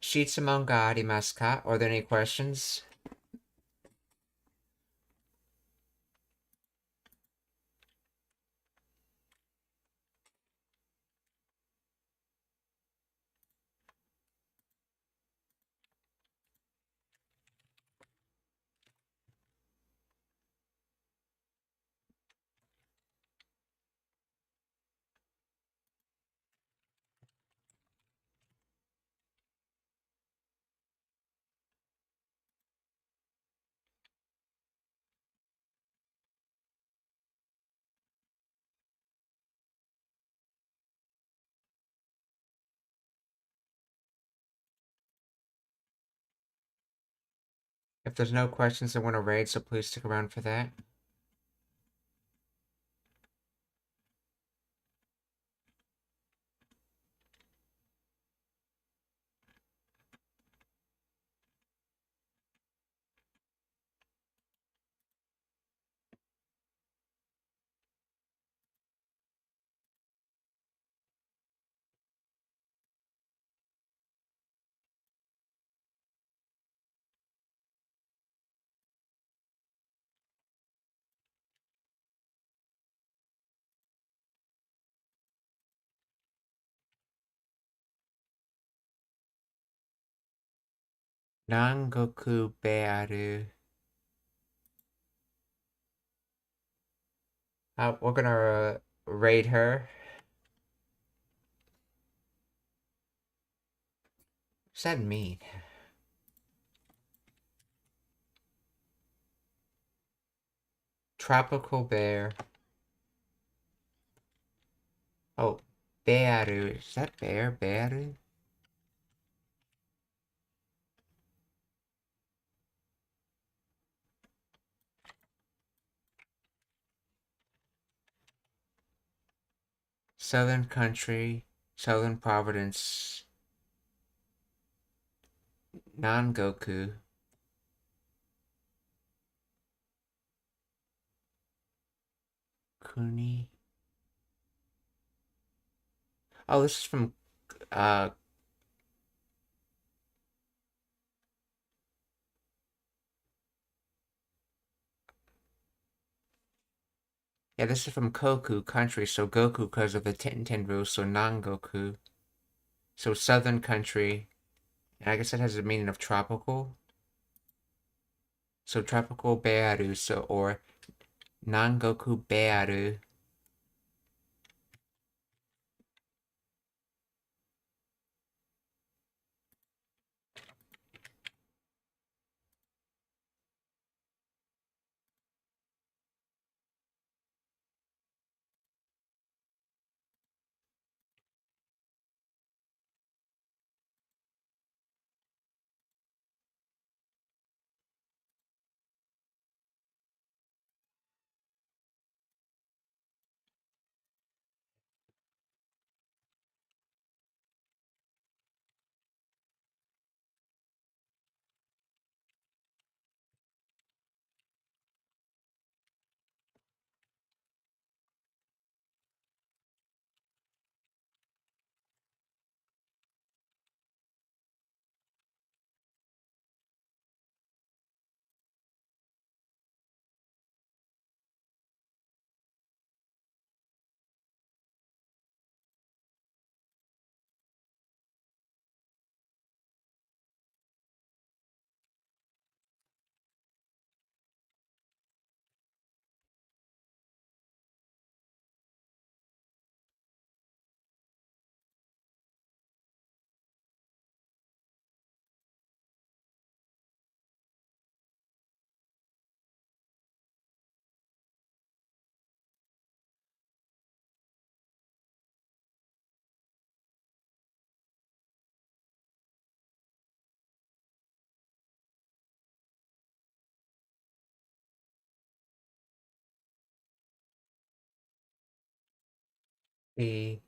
Shitsamon ga arimasu ka? Are there any questions? If there's no questions, I want to raid, so please stick around for that. Nangoku Bearu. We're gonna raid her. What does that mean? Tropical bear. Oh, Bearu. Is that bear? Bearu? Southern country. Southern Providence. Nangoku. Kuni. Oh, this is from yeah, this is from Koku country, so Goku because of the Tenten rule, so Nangoku. So southern country. And I guess that has the meaning of tropical. So tropical Bearu, so or Nangoku Bearu. the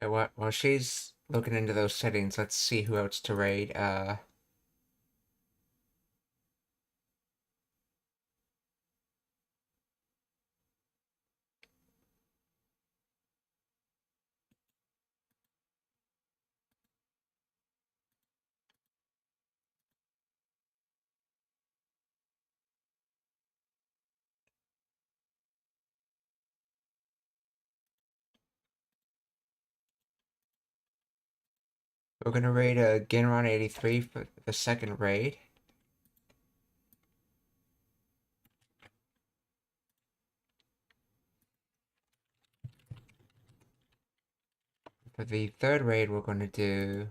while she's looking into those settings, let's see who else to raid. We're gonna raid Ginron 83 for the second raid. For the third raid, we're going to do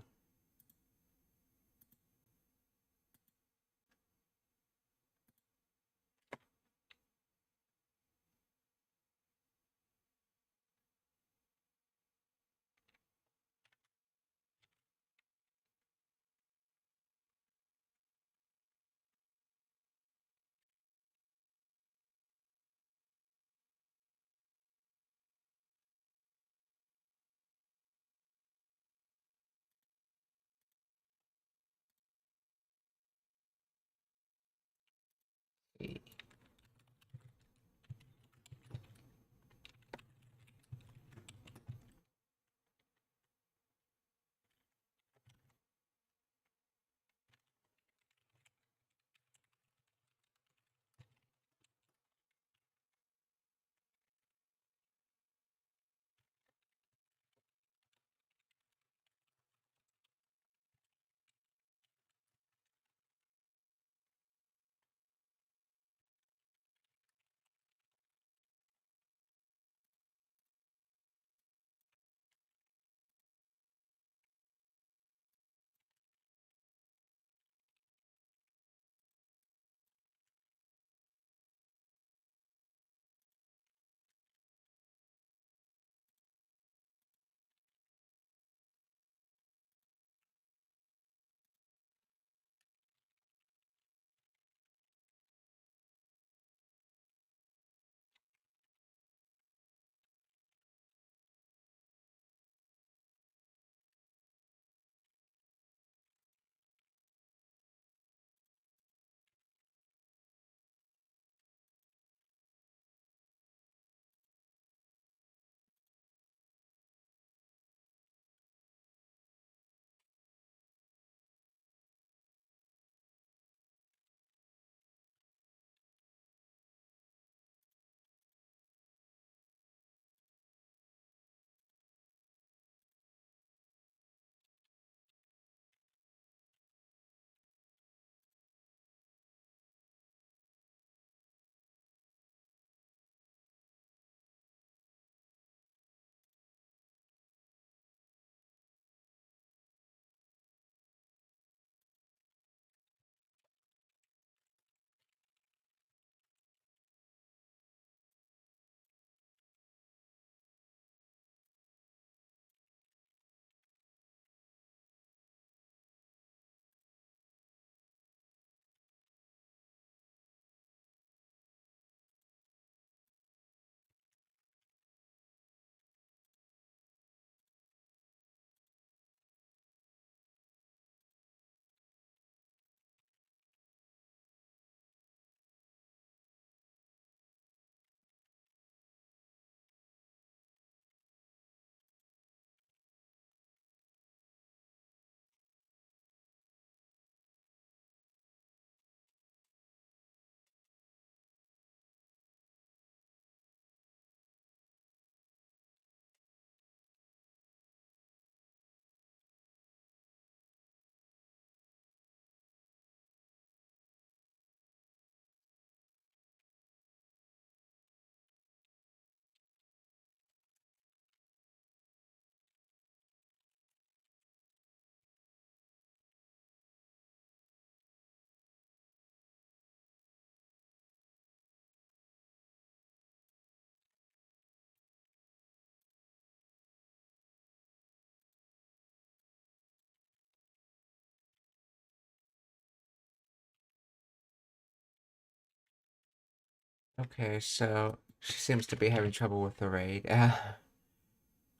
Okay, so she seems to be having trouble with the raid.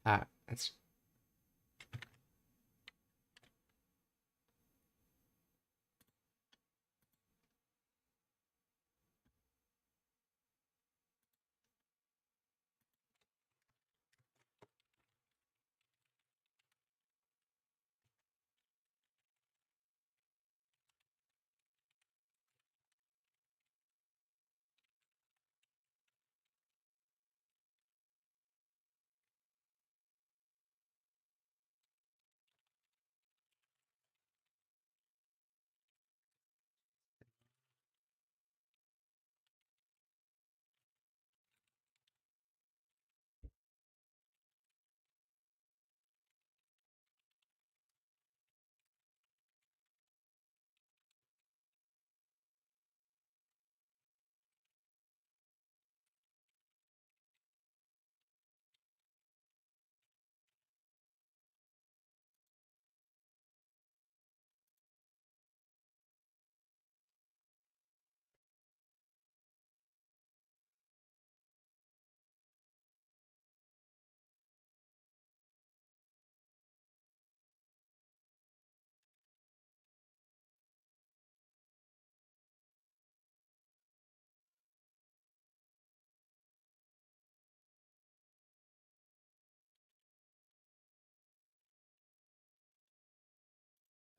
That's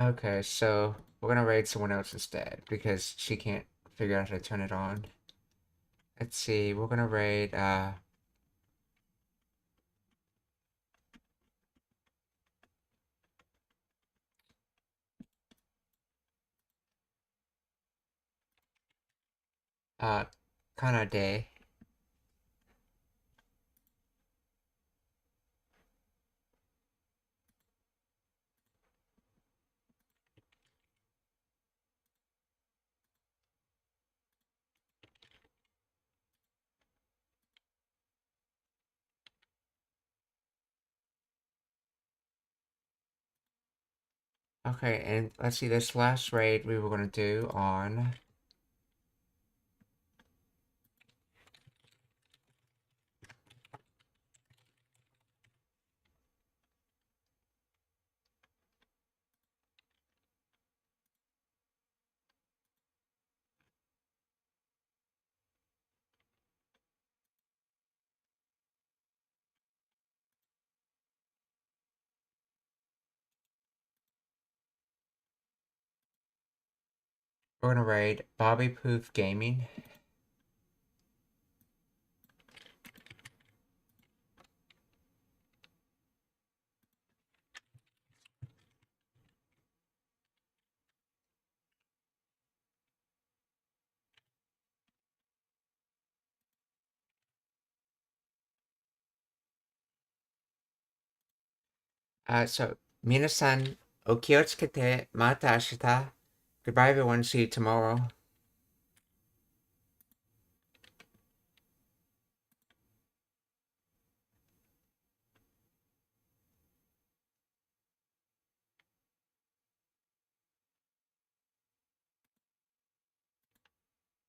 Okay, so we're gonna raid someone else instead because she can't figure out how to turn it on. Let's see, we're gonna raid Kanade. Okay, and let's see, this last raid we were gonna do on we're gonna raid Bobby Poof Gaming. So, 皆さん、お気をつけて、また明日. Goodbye everyone, see you tomorrow.